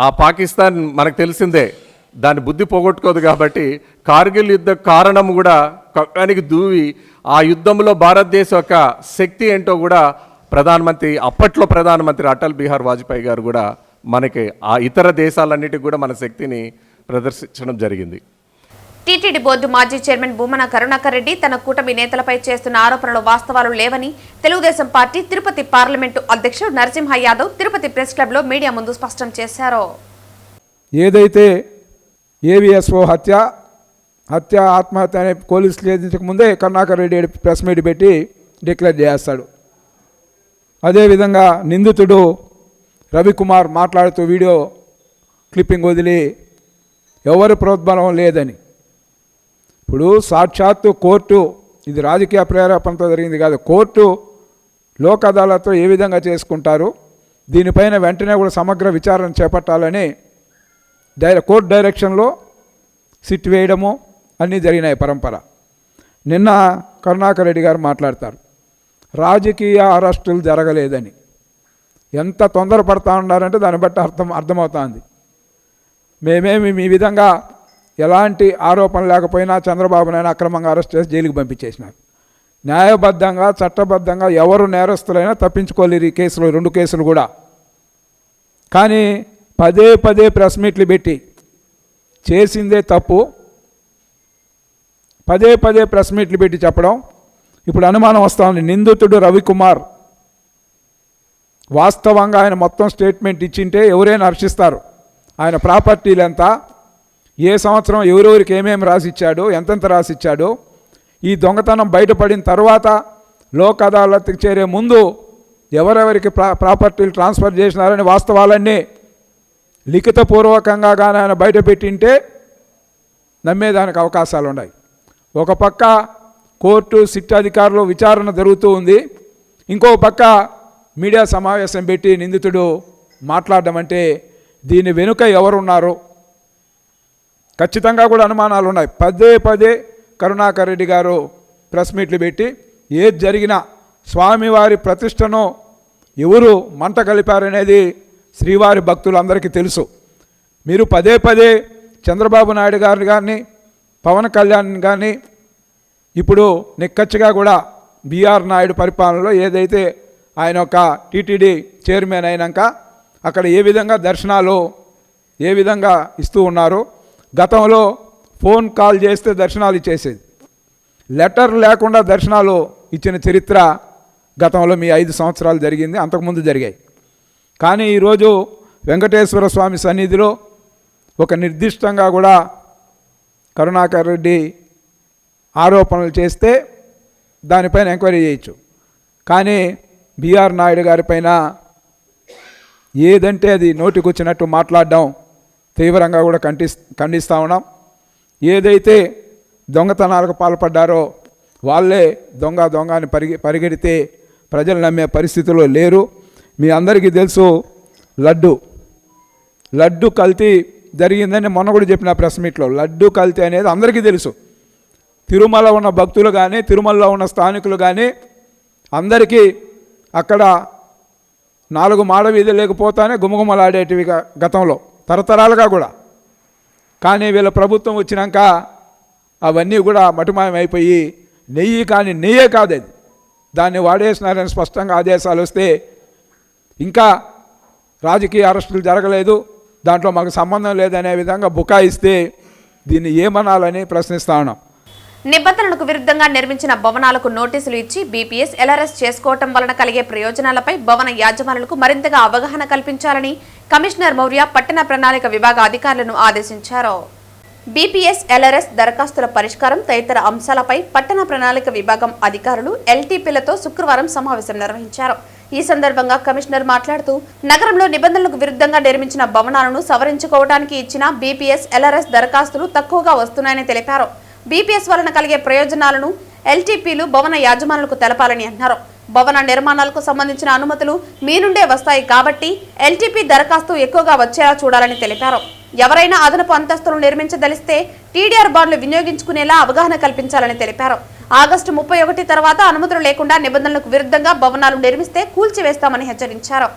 ఆ పాకిస్తాన్ మనకు తెలిసిందే దాని బుద్ధి పోగొట్టుకోదు కాబట్టి కార్గిల్ యుద్ధ కారణం కూడా కక్కానికి దూవి ఆ యుద్ధంలో భారతదేశం యొక్క శక్తి ఏంటో కూడా అప్పట్లో ప్రధానమంత్రి అటల్ బిహారీ వాజ్పేయి గారు కూడా మనకి ఆ ఇతర దేశాలన్నిటికీ కూడా మన శక్తిని ప్రదర్శించడం జరిగింది. టీటీడీ బోర్డు మాజీ చైర్మన్ భూమన కరుణాకర్ రెడ్డి తన కూటమి నేతలపై చేస్తున్న ఆరోపణలు వాస్తవాలు లేవని తెలుగుదేశం పార్టీ తిరుపతి పార్లమెంటు అధ్యక్షుడు నరసింహ యాదవ్ తిరుపతి ప్రెస్ క్లబ్లో మీడియా ముందు స్పష్టం చేశారు. ఏదైతే ఏవిఎస్ఓ హత్య ఆత్మహత్య అనే పోలీసులు ఏదించక ముందే కరుణాకర్ రెడ్డి ప్రెస్ మీట్ పెట్టి డిక్లేర్ చేస్తాడు. అదేవిధంగా నిందితుడు రవికుమార్ మాట్లాడుతూ వీడియో క్లిప్పింగ్ వదిలి ఎవరి ప్రోద్బలం లేదని. ఇప్పుడు సాక్షాత్తు కోర్టు, ఇది రాజకీయ ప్రేరేపణతో జరిగింది కాదు, కోర్టు లోక్ అదాలత్తో ఏ విధంగా చేసుకుంటారు, దీనిపైన వెంటనే కూడా సమగ్ర విచారణ చేపట్టాలని కోర్టు డైరెక్షన్లో సిట్ వేయడము అన్నీ జరిగినాయి పరంపర. నిన్న కరుణాకర్ రెడ్డి గారు మాట్లాడతారు రాజకీయ అరెస్టులు జరగలేదని. ఎంత తొందరపడతా ఉన్నారంటే దాన్ని బట్టి అర్థమవుతుంది. మేమేమి మీ విధంగా ఎలాంటి ఆరోపణ లేకపోయినా చంద్రబాబు నాయుడు అక్రమంగా అరెస్ట్ చేసి జైలుకి పంపించేసినారు. న్యాయబద్ధంగా చట్టబద్ధంగా ఎవరు నేరస్తులైనా తప్పించుకోలేరు ఈ కేసులు, 2 కేసులు కూడా. కానీ పదే ప్రెస్ మీట్లు పెట్టి చేసిందే తప్పు, పదే ప్రెస్ మీట్లు పెట్టి చెప్పడం. ఇప్పుడు అనుమానం వస్తూ ఉంది, నిందితుడు రవికుమార్ వాస్తవంగా ఆయన మొత్తం స్టేట్మెంట్ ఇచ్చింటే ఎవరైనా హర్షిస్తారు. ఆయన ప్రాపర్టీలు ఎంత, ఏ సంవత్సరం ఎవరెవరికి ఏమేమి రాసిచ్చాడు, ఎంతెంత రాసిచ్చాడు, ఈ దొంగతనం బయటపడిన తర్వాత లోక్ అదాలత్కి చేరే ముందు ఎవరెవరికి ప్రాపర్టీలు ట్రాన్స్ఫర్ చేసినారని వాస్తవాలన్నీ లిఖితపూర్వకంగా కానీ ఆయన బయట పెట్టింటే నమ్మేదానికి అవకాశాలు ఉన్నాయి. ఒక పక్క కోర్టు సిట్ అధికారులు విచారణ జరుగుతూ ఉంది, ఇంకో పక్క మీడియా సమావేశం పెట్టి నిందితుడు మాట్లాడడం అంటే దీని వెనుక ఎవరున్నారు ఖచ్చితంగా కూడా అనుమానాలు ఉన్నాయి. పదే కరుణాకర్ రెడ్డి గారు ప్రెస్ మీట్లు పెట్టి ఏది జరిగినా స్వామివారి ప్రతిష్టను ఎవరు మంట కలిపారనేది శ్రీవారి భక్తులందరికీ తెలుసు. మీరు పదే చంద్రబాబు నాయుడు గారిని కానీ పవన్ కళ్యాణ్ కానీ ఇప్పుడు నిక్కచ్చిగా కూడా బీఆర్ నాయుడు పరిపాలనలో ఏదైతే ఆయన ఒక టీటీడీ చైర్మన్ అయినాక అక్కడ ఏ విధంగా దర్శనాలు ఏ విధంగా ఇస్తూ ఉన్నారు. గతంలో ఫోన్ కాల్ చేస్తే దర్శనాలు ఇచ్చేసేది, లెటర్ లేకుండా దర్శనాలు ఇచ్చిన చరిత్ర గతంలో మీ 5 సంవత్సరాలు జరిగింది, అంతకుముందు జరిగాయి. కానీ ఈరోజు వెంకటేశ్వర స్వామి సన్నిధిలో ఒక నిర్దిష్టంగా కూడా కరుణాకర్ రెడ్డి ఆరోపణలు చేస్తే దానిపైన ఎంక్వైరీ చేయొచ్చు. కానీ బీఆర్ నాయుడు గారిపైన ఏదంటే అది నోటికొచ్చినట్టు మాట్లాడడం తీవ్రంగా కూడా ఖండిస్తూ ఉన్నాం. ఏదైతే దొంగతనాలకు పాల్పడ్డారో వాళ్ళే దొంగ అని పరిగెడితే ప్రజలు నమ్మే పరిస్థితిలో లేరు. మీ అందరికీ తెలుసు లడ్డు కల్తీ జరిగిందని మొన్న కూడా చెప్పిన ప్రెస్ మీట్లో. లడ్డు కల్తీ అనేది అందరికీ తెలుసు. తిరుమల ఉన్న భక్తులు కానీ తిరుమలలో ఉన్న స్థానికులు కానీ అందరికీ అక్కడ 4 మాడ వీధులు లేకపోతానే గుమగుమలాడేటివి గతంలో తరతరాలుగా కూడా. కానీ వీళ్ళ ప్రభుత్వం వచ్చినాక అవన్నీ కూడా మటుమాయమైపోయి నెయ్యి కానీ నెయ్యే కాదు, అది దాన్ని వాడేసినారని స్పష్టంగా ఆదేశాలు వస్తే ఇంకా రాజకీయ అరెస్టులు జరగలేదు, దాంట్లో మాకు సంబంధం లేదనే విధంగా బుకాయిస్తే దీన్ని ఏమనాలని ప్రశ్నిస్తా ఉన్నాం. నిబంధనలకు విరుద్ధంగా నిర్మించిన భవనాలకు నోటీసులు ఇచ్చి బీపీఎస్ ఎల్ఆర్ఎస్ చేసుకోవటం వలన కలిగే ప్రయోజనాలపై భవన యాజమానులకు మరింతగా అవగాహన కల్పించాలని కమిషనర్ మౌర్య పట్టణ ప్రణాళిక విభాగ అధికారులను ఆదేశించారు. బీపీఎస్ ఎల్ఆర్ఎస్ దరఖాస్తుల పరిష్కారం తదితర అంశాలపై పట్టణ ప్రణాళిక విభాగం అధికారులు ఎల్టీపీలతో శుక్రవారం సమావేశం నిర్వహించారు. ఈ సందర్భంగా కమిషనర్ మాట్లాడుతూ నగరంలో నిబంధనలకు విరుద్ధంగా నిర్మించిన భవనాలను సవరించుకోవడానికి ఇచ్చిన బీపీఎస్ ఎల్ఆర్ఎస్ దరఖాస్తులు తక్కువగా వస్తున్నాయని తెలిపారు. బీపీఎస్ వలన కలిగే ప్రయోజనాలను ఎల్టీపీలు భవన యాజమానులకు తెలపాలని అన్నారు. భవన నిర్మాణాలకు సంబంధించిన అనుమతులు మీ నుండే వస్తాయి కాబట్టి ఎల్టీపీ దరఖాస్తు ఎక్కువగా వచ్చేలా చూడాలని తెలిపారు. ఎవరైనా అదనపు అంతస్తులు నిర్మించదలిస్తే టీడీఆర్ బాండ్లు వినియోగించుకునేలా అవగాహన కల్పించాలని తెలిపారు. ఆగస్టు 31 తర్వాత అనుమతులు లేకుండా నిబంధనలకు విరుద్ధంగా భవనాలు నిర్మిస్తే కూల్చివేస్తామని హెచ్చరించారు.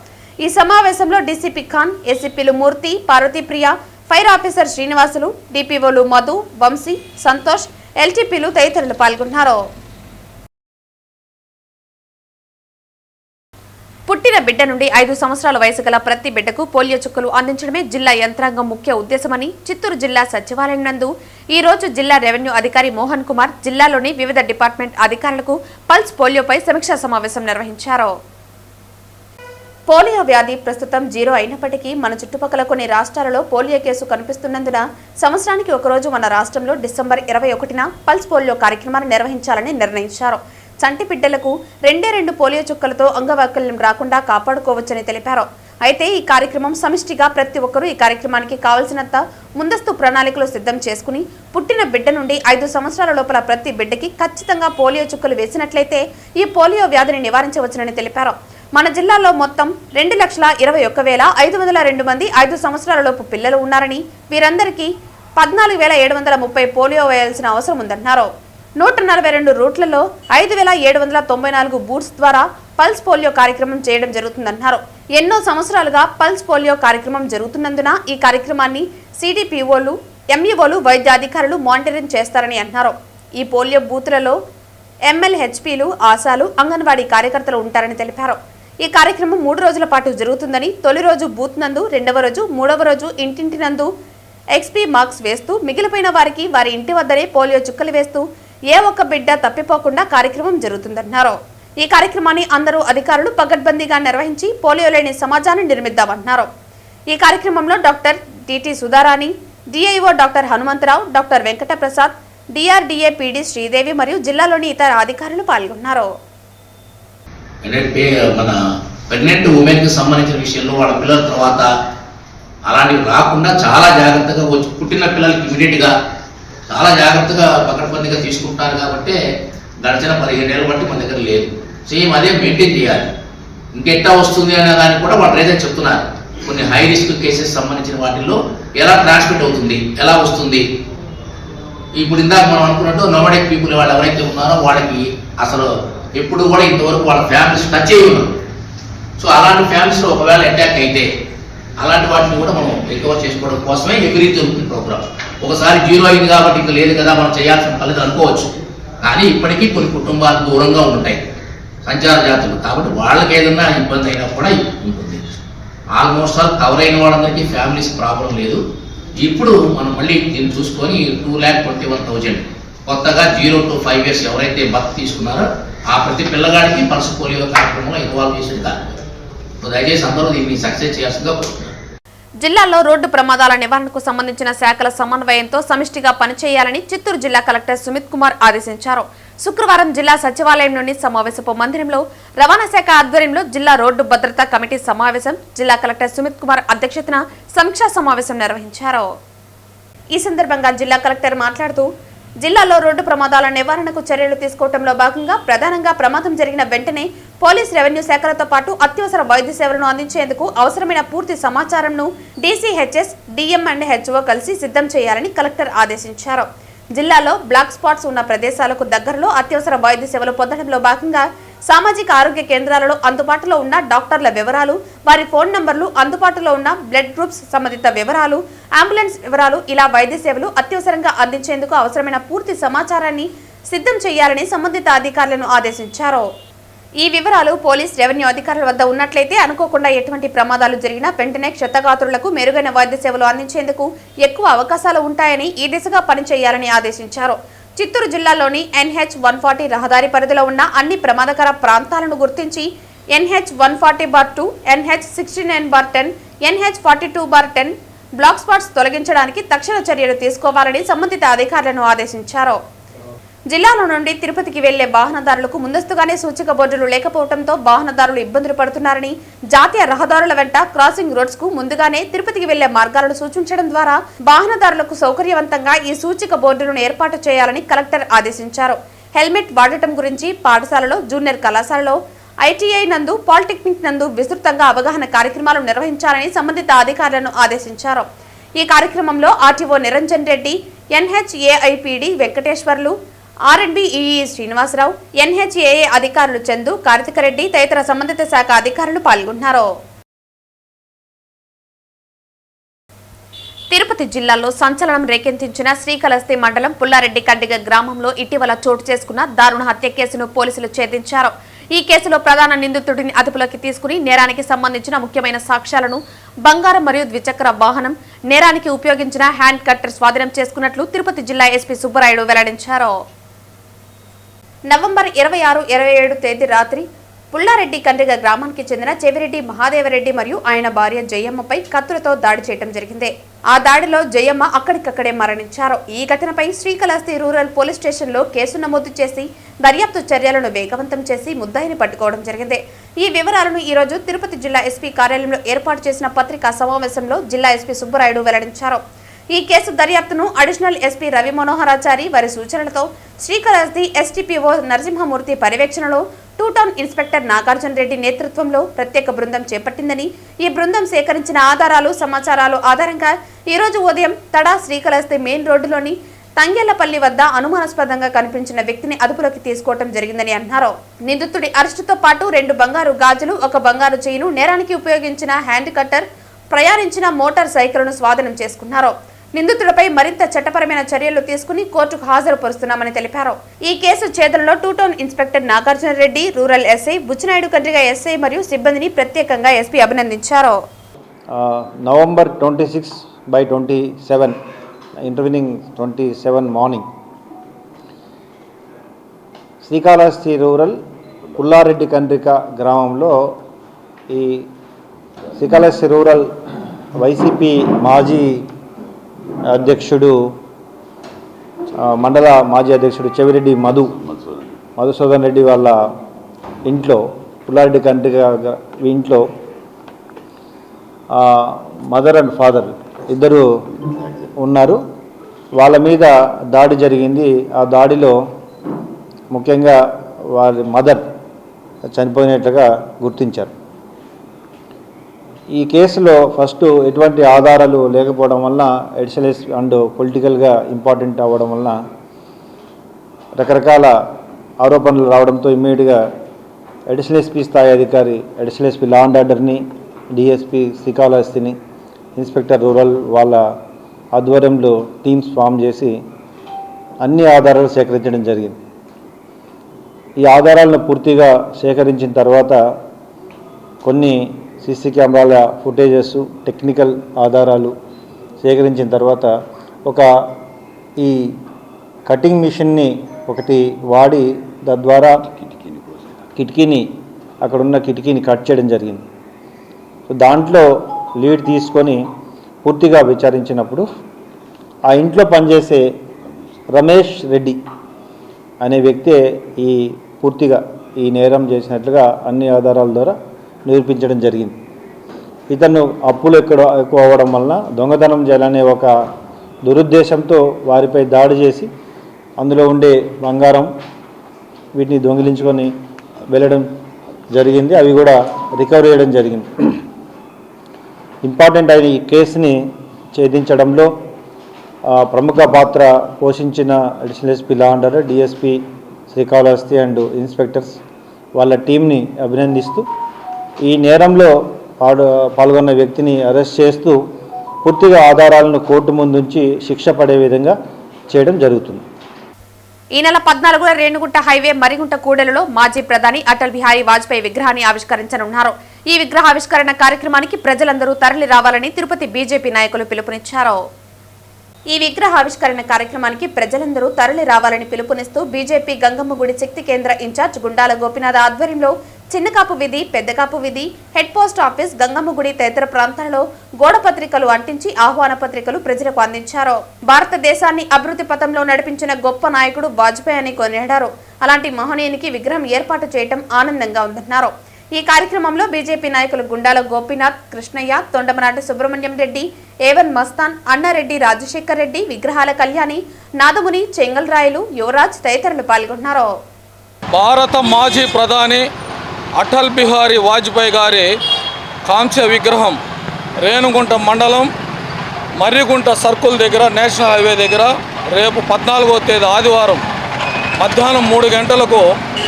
ఈ సమావేశంలో డీసీపీ ఖాన్, ఏసీపీలు మూర్తి, పార్వతీప్రియ, ఫైర్ ఆఫీసర్ శ్రీనివాసులు, డిపిఓలు మధు, వంశీ, సంతోష్, ఎల్టీపీలు తదితరులు పాల్గొన్నారు. పుట్టిన బిడ్డ నుండి 5 సంవత్సరాల వయసు గల ప్రతి బిడ్డకు పోలియో చుక్కలు అందించడమే జిల్లా యంత్రాంగం ముఖ్య ఉద్దేశమని చిత్తూరు జిల్లా సచివాలయం నందు ఈ రోజు జిల్లా రెవెన్యూ అధికారి మోహన్ కుమార్ జిల్లాలోని వివిధ డిపార్ట్మెంట్ అధికారులకు పల్స్ పోలియోపై సమీక్షా సమావేశం నిర్వహించారు. పోలియో వ్యాధి ప్రస్తుతం 0 అయినప్పటికీ మన చుట్టుపక్కల కొన్ని రాష్ట్రాలలో పోలియో కేసు కనిపిస్తున్నందున సంవత్సరానికి ఒకరోజు మన రాష్ట్రంలో డిసెంబర్ 21న పల్స్ పోలియో కార్యక్రమాన్ని నిర్వహించాలని నిర్ణయించారు. చంటి బిడ్డలకు 2 పోలియో చుక్కలతో అంగవైకల్యం రాకుండా కాపాడుకోవచ్చని తెలిపారు. అయితే ఈ కార్యక్రమం సమిష్టిగా ప్రతి ఒక్కరూ ఈ కార్యక్రమానికి కావాల్సినంత ముందస్తు ప్రణాళికలు సిద్ధం చేసుకుని పుట్టిన బిడ్డ నుండి 5 సంవత్సరాల లోపల ప్రతి బిడ్డకి ఖచ్చితంగా పోలియో చుక్కలు వేసినట్లయితే ఈ పోలియో వ్యాధిని నివారించవచ్చునని తెలిపారు. మన జిల్లాలో మొత్తం 2,21,502 మంది 5 సంవత్సరాల లోపు పిల్లలు ఉన్నారని, వీరందరికీ 14,730 పోలియో వేయాల్సిన అవసరం ఉందన్నారు. 142 రూట్లలో 5,794 బూత్స్ ద్వారా పల్స్ పోలియో కార్యక్రమం చేయడం జరుగుతుందన్నారు. ఎన్నో సంవత్సరాలుగా పల్స్ పోలియో కార్యక్రమం జరుగుతున్నందున ఈ కార్యక్రమాన్ని సిడిపిఓలు, ఎంఈఓలు, వైద్యాధికారులు మానిటరింగ్ చేస్తారని అన్నారు. ఈ పోలియో బూత్లలో ఎంఎల్హెచ్పీలు, ఆశాలు, అంగన్వాడీ కార్యకర్తలు ఉంటారని తెలిపారు. ఈ కార్యక్రమం 3 రోజుల పాటు జరుగుతుందని, తొలి రోజు బూత్ నందు, 2వ రోజు, 3వ రోజు ఇంటింటి నందు ఎక్స్పీ మార్క్స్ వేస్తూ మిగిలిపోయిన వారికి వారి ఇంటి వద్దనే పోలియో చుక్కలు వేస్తూ ఏ ఒక్క బిడ్డ తప్పిపోకుండా కార్యక్రమం జరుగుతుందన్నారు. ఈ కార్యక్రమాన్ని అందరూ అధికారులు పకడ్బందీగా నిర్వహించి పోలియో లేని సమాజాన్ని నిర్మిద్దామన్నారు. ఈ కార్యక్రమంలో doctor TT Sudharani, DIO doctor Hanumantharao, doctor Venkataprasad, DRDA PD Sridevi మరియు జిల్లాలోని ఇతర అధికారులు పాల్గొన్నారు. మన ప్రెగ్నెంట్ ఉమెన్ కి సంబంధించిన విషయంలో వాళ్ళ పిల్లల తర్వాత అలాంటివి రాకుండా చాలా జాగ్రత్తగా వచ్చి పుట్టిన పిల్లలకి ఇమీడియట్ గా చాలా జాగ్రత్తగా పకడ్బందీగా తీసుకుంటారు. కాబట్టి గడిచిన 15 ఏళ్ళ బట్టి మన దగ్గర లేదు. సేమ్ అదే మెయింటైన్ చేయాలి. ఇంకెట్టా వస్తుంది అనే దానికి కూడా వాళ్ళు రీజన్ చెప్తున్నారు. కొన్ని హై రిస్క్ కేసెస్ సంబంధించిన వాటిల్లో ఎలా ట్రాన్స్మిట్ అవుతుంది, ఎలా వస్తుంది. ఇప్పుడు ఇందాక మనం అనుకున్నట్టు నోమడిక్ పీపుల్ వాళ్ళు ఎవరైతే ఉన్నారో వాళ్ళకి అసలు ఎప్పుడు కూడా ఇంతవరకు వాళ్ళ ఫ్యామిలీస్ టచ్ అయ్యి ఉన్నారు. సో అలాంటి ఫ్యామిలీస్లో ఒకవేళ అటాక్ అయితే అలాంటి వాటిని కూడా మనం రికవర్ చేసుకోవడం కోసమే ఎవ్రీ జరుగుతుంది ప్రోగ్రామ్. ఒకసారి 0 అయింది కాబట్టి ఇంకా లేదు కదా మనం చేయాల్సిన ఫలితం అనుకోవచ్చు. కానీ ఇప్పటికీ కొన్ని కుటుంబాలు దూరంగా ఉంటాయి, సంచార జాతులు. కాబట్టి వాళ్ళకి ఏదన్నా ఇబ్బంది అయినా కూడా ఉంటుంది. ఆల్మోస్ట్ ఆల్ కవర్ అయిన వాళ్ళందరికీ ఫ్యామిలీస్ ప్రాబ్లం లేదు. ఇప్పుడు మనం మళ్ళీ దీన్ని చూసుకొని 2,21,000 కొత్తగా 0 to 5 years ఎవరైతే బర్త్ తీసుకున్నారో ఆ ప్రతి పిల్లగాడికి పల్స్ పోలియో కార్యక్రమంలో ఇన్వాల్వ్ చేసేది కార్యక్రమం. దయచేసి అందరూ దీన్ని సక్సెస్ చేయాల్సిందిగా కోరుతున్నాను. జిల్లాలో రోడ్డు ప్రమాదాల నివారణకు సంబంధించిన శాఖల సమన్వయంతో సమిష్టిగా పనిచేయాలని చిత్తూరు జిల్లా కలెక్టర్ సుమిత్ కుమార్ ఆదేశించారు. శుక్రవారం జిల్లా సచివాలయంలోని సమావేశపు మందిరంలో రవాణా శాఖ ఆధ్వర్యంలో జిల్లా రోడ్డు భద్రతా కమిటీ సమావేశం జిల్లా కలెక్టర్ సుమిత్ కుమార్ అధ్యక్షతన సమీక్షా సమావేశం నిర్వహించారు. ఈ సందర్భంగా జిల్లా కలెక్టర్ మాట్లాడుతూ జిల్లాలో రోడ్డు ప్రమాదాల నివారణకు చర్యలు తీసుకోవడంలో భాగంగా ప్రధానంగా ప్రమాదం జరిగిన వెంటనే పోలీస్, రెవెన్యూ శాఖలతో పాటు అత్యవసర వైద్య సేవలను అందించేందుకు అవసరమైన పూర్తి సమాచారంను డీసీహెచ్ఎస్, డిఎం అండ్ హెచ్ఓ కలిసి సిద్ధం చేయాలని కలెక్టర్ ఆదేశించారు. జిల్లాలో బ్లాక్ స్పాట్స్ ఉన్న ప్రదేశాలకు దగ్గరలో అత్యవసర వైద్య సేవలు పొందడంలో భాగంగా సామాజిక ఆరోగ్య కేంద్రాలలో అందుబాటులో ఉన్న డాక్టర్ల వివరాలు, వారి ఫోన్ నంబర్లు, అందుబాటులో ఉన్న బ్లడ్ గ్రూప్స్ సంబంధిత వివరాలు, అంబులెన్స్ వివరాలు, ఇలా వైద్య సేవలు అత్యవసరంగా అందించేందుకు అవసరమైన పూర్తి సమాచారాన్ని సిద్ధం చేయాలని సంబంధిత అధికారులను ఆదేశించారు. ఈ వివరాలు పోలీస్, రెవెన్యూ అధికారుల వద్ద ఉన్నట్లయితే అనుకోకుండా ఎటువంటి ప్రమాదాలు జరిగినా వెంటనే క్షతగాత్రులకు మెరుగైన వైద్య సేవలు అందించేందుకు ఎక్కువ అవకాశాలు ఉంటాయని ఈ దిశగా పనిచేయాలని ఆదేశించారు. చిత్తూరు జిల్లాలోని NH-140 రహదారి పరిధిలో ఉన్న అన్ని ప్రమాదకర ప్రాంతాలను గుర్తించి NH-140/2, NH-69/10, NH-42/10 black spots తొలగించడానికి తక్షణ చర్యలు తీసుకోవాలని సంబంధిత అధికారులను ఆదేశించారు. జిల్లాలో నుండి తిరుపతికి వెళ్లే వాహనదారులకు ముందస్తుగానే సూచిక బోర్డులు లేకపోవడంతో వాహనదారులు ఇబ్బందులు పడుతున్నారని, జాతీయ రహదారుల వెంట క్రాసింగ్ రోడ్స్ కు ముందుగానే తిరుపతికి వెళ్లే మార్గాలను సూచించడం ద్వారా వాహనదారులకు సౌకర్యవంతంగా ఈ సూచిక బోర్డులను ఏర్పాటు చేయాలని కలెక్టర్ ఆదేశించారు. హెల్మెట్ వాడటం గురించి పాఠశాలలో, జూనియర్ కళాశాలలో, ఐటీఐ నందు, పాలిటెక్నిక్ నందు విస్తృతంగా అవగాహన కార్యక్రమాలు నిర్వహించాలని సంబంధిత అధికారులను ఆదేశించారు. ఈ కార్యక్రమంలో ఆర్టీఓ నిరంజన్ రెడ్డి, ఎన్హెచ్ఏఐపీడీ వెంకటేశ్వర్లు, ఆర్ఎండ్బిఈఈ శ్రీనివాసరావు, ఎన్హెచ్ఏఏ అధికారులు చందు, కార్తిక రెడ్డి తదితర సంబంధిత శాఖ అధికారులు పాల్గొన్నారు. తిరుపతి జిల్లాలో సంచలనం రేకెత్తించిన శ్రీకాళహస్తి మండలం పుల్లారెడ్డి కండిగ గ్రామంలో ఇటీవల చోటు చేసుకున్న దారుణ హత్య కేసును పోలీసులు ఛేదించారు. ఈ కేసులో ప్రధాన నిందితుడిని అదుపులోకి తీసుకుని నేరానికి సంబంధించిన ముఖ్యమైన సాక్ష్యాలను, బంగారం మరియు ద్విచక్ర వాహనం, నేరానికి ఉపయోగించిన హ్యాండ్ కట్టర్ స్వాధీనం చేసుకున్నట్లు తిరుపతి జిల్లా ఎస్పీ సుబ్బరాయుడు వెల్లడించారు. నవంబర్ 26, 27 తేదీ రాత్రి పుల్లారెడ్డి కండ్రిగ గ్రామానికి చెందిన చెవిరెడ్డి మహాదేవరెడ్డి మరియు ఆయన భార్య జయమ్మపై కత్తులతో దాడి చేయడం జరిగింది. ఆ దాడిలో జయమ్మ అక్కడికక్కడే మరణించారు. ఈ ఘటనపై శ్రీకాళహస్తి రూరల్ పోలీస్ స్టేషన్లో కేసు నమోదు చేసి దర్యాప్తు చర్యలను వేగవంతం చేసి ముద్దాయిని పట్టుకోవడం జరిగింది. ఈ వివరాలను ఈ రోజు తిరుపతి జిల్లా ఎస్పీ కార్యాలయంలో ఏర్పాటు చేసిన పత్రికా సమావేశంలో జిల్లా ఎస్పీ సుబ్బరాయుడు వెల్లడించారు. ఈ కేసు దర్యాప్తును అడిషనల్ ఎస్పీ రవి మనోహరాచారి వారి సూచనలతో శ్రీకాళహస్తి ఎస్టీపీఓ నరసింహమూర్తి పర్యవేక్షణలో 2 టౌన్ ఇన్స్పెక్టర్ నాగార్జున రెడ్డి నేతృత్వంలో ప్రత్యేక బృందం చేపట్టిందని, ఈ బృందం సేకరించిన ఆధారాలు, సమాచారాలు ఆధారంగా ఈ రోజు ఉదయం తడా శ్రీకాళహస్తి మెయిన్ రోడ్డులోని తంగేళ్లపల్లి వద్ద అనుమానాస్పదంగా కనిపించిన వ్యక్తిని అదుపులోకి తీసుకోవడం జరిగిందని అన్నారు. నిందితుడి అరెస్టుతో పాటు 2 బంగారు గాజులు, 1 బంగారు చైను, నేరానికి ఉపయోగించిన హ్యాండ్ కట్టర్, ప్రయాణించిన మోటార్ సైకిల్ను స్వాధీనం చేసుకున్నారు. నిందితుడిపై మరింత చట్టపరమైన చర్యలు తీసుకుని కోర్టుకు హాజరుపరుస్తున్నామని తెలిపారు. ఈ కేసు ఛేదనలో 2 town inspector Nagarjuna Reddy, rural SI Buchinaidu Kandriga SI మరియు సిబ్బందిని ప్రత్యేకంగా ఎస్పీ అభినందించారు. November 26/27 intervening 27 morning Srikalahasti rural Pullareddy Kandrika గ్రామంలో ఈ శ్రీకాళహస్తి రూరల్ వైసీపీ మాజీ అధ్యక్షుడు, మండల మాజీ అధ్యక్షుడు చెవిరెడ్డి మధుసూదన్ రెడ్డి వాళ్ళ ఇంట్లో, పుల్లారెడ్డి కండ్రిక ఇంట్లో మదర్ అండ్ ఫాదర్ ఇద్దరు ఉన్నారు. వాళ్ళ మీద దాడి జరిగింది. ఆ దాడిలో ముఖ్యంగా వారి మదర్ చనిపోయినట్లుగా గుర్తించారు. ఈ కేసులో ఫస్ట్ ఎటువంటి ఆధారాలు లేకపోవడం వల్ల ఎడిషనల్ అండ్ పొలిటికల్గా ఇంపార్టెంట్ అవ్వడం వలన రకరకాల ఆరోపణలు రావడంతో ఇమ్మీడియట్గా అడిషనల్ ఎస్పీ స్థాయి అధికారి, అడిషనల్ ఎస్పీ లా అండ్ ఆర్డర్ని, డిఎస్పీ శ్రీకాళహస్తిని, ఇన్స్పెక్టర్ రూరల్ వాళ్ళ ఆధ్వర్యంలో టీమ్స్ ఫామ్ చేసి అన్ని ఆధారాలు సేకరించడం జరిగింది. ఈ ఆధారాలను పూర్తిగా సేకరించిన తర్వాత కొన్ని సీసీ కెమెరాల ఫుటేజెస్, టెక్నికల్ ఆధారాలు సేకరించిన తర్వాత ఈ కటింగ్ మిషన్ని ఒకటి వాడి తద్వారా అక్కడున్న కిటికీని కట్ చేయడం జరిగింది. సో దాంట్లో లీడ్ తీసుకొని పూర్తిగా విచారించినప్పుడు ఆ ఇంట్లో పనిచేసే రమేష్ రెడ్డి అనే వ్యక్తే పూర్తిగా ఈ నేరం చేసినట్లుగా అన్ని ఆధారాల ద్వారా నిరూపించడం జరిగింది. ఇతను అప్పులు ఎక్కువ అవ్వడం వలన దొంగతనం చేయాలనే ఒక దురుద్దేశంతో వారిపై దాడి చేసి అందులో ఉండే బంగారం వీటిని దొంగిలించుకొని వెళ్ళడం జరిగింది. అవి కూడా రికవరీ చేయడం జరిగింది. ఇంపార్టెంట్ అయిన ఈ కేసుని ఛేదించడంలో ప్రముఖ పాత్ర పోషించిన additional SP law and order, DSP Srikalahasti and inspectors వాళ్ళ టీంని అభినందిస్తూ ఈ నేరంలో పాల్గొన్న వ్యక్తిని అరెస్ట్ చేస్తూ పూర్తిగా ఆధారాలను కోర్టు ముందుంచి శిక్ష పడే విధంగా చేయడం జరుగుతుంది. ఈ నెల 14న రేణుగుంట హైవే మరిగుంట కూడలిలో మాజీ ప్రధాని అటల్ బిహారీ వాజ్పేయి విగ్రహాన్ని ఆవిష్కరించనున్నారు. ఈ విగ్రహ ఆవిష్కరణ కార్యక్రమానికి ప్రజలందరూ తరలి రావాలని తిరుపతి బీజేపీ నాయకులు పిలుపునిచ్చారు. ఈ విగ్రహ ఆవిష్కరణ కార్యక్రమానికి ప్రజలందరూ తరలి రావాలని పిలుపునిస్తూ బీజేపీ గంగమ్మగుడి శక్తి కేంద్ర ఇన్ఛార్జ్ గుండాల గోపినాథ్ ఆధ్వర్యంలో చిన్నకాపు వీధి, పెద్దకాపు వీధి, హెడ్ పోస్ట్ ఆఫీస్, గంగమ్మగుడి తదితర ప్రాంతాలలో గోడ పత్రికలు అంటించి ఆహ్వాన పత్రికలు ప్రజలకు అందించారు. భారతదేశాన్ని అభివృద్ధి పథంలో నడిపించిన గొప్ప నాయకుడు వాజ్పేయి అని కొనియాడారు. అలాంటి మహనీయునికి విగ్రహం ఏర్పాటు చేయడం ఆనందంగా ఉందన్నారు. ఈ కార్యక్రమంలో బీజేపీ నాయకులు గుండాల గోపీనాథ్, కృష్ణయ్య, తొండమనాటి సుబ్రహ్మణ్యం రెడ్డి, ఏవన్ మస్తాన్, అన్నారెడ్డి, రాజశేఖర్ రెడ్డి, విగ్రహాల కళ్యాణి, నాదముని, చెంగల్రాయలు, యువరాజ్ తదితరులు పాల్గొన్నారు. భారత మాజీ ప్రధాని అటల్ బిహారీ వాజ్పేయి గారి కాంస్య విగ్రహం రేణుగుంట మండలం మర్రిగుంట సర్కిల్ దగ్గర నేషనల్ హైవే దగ్గర రేపు 14వ తేదీ ఆదివారం మధ్యాహ్నం 3 గంటలకు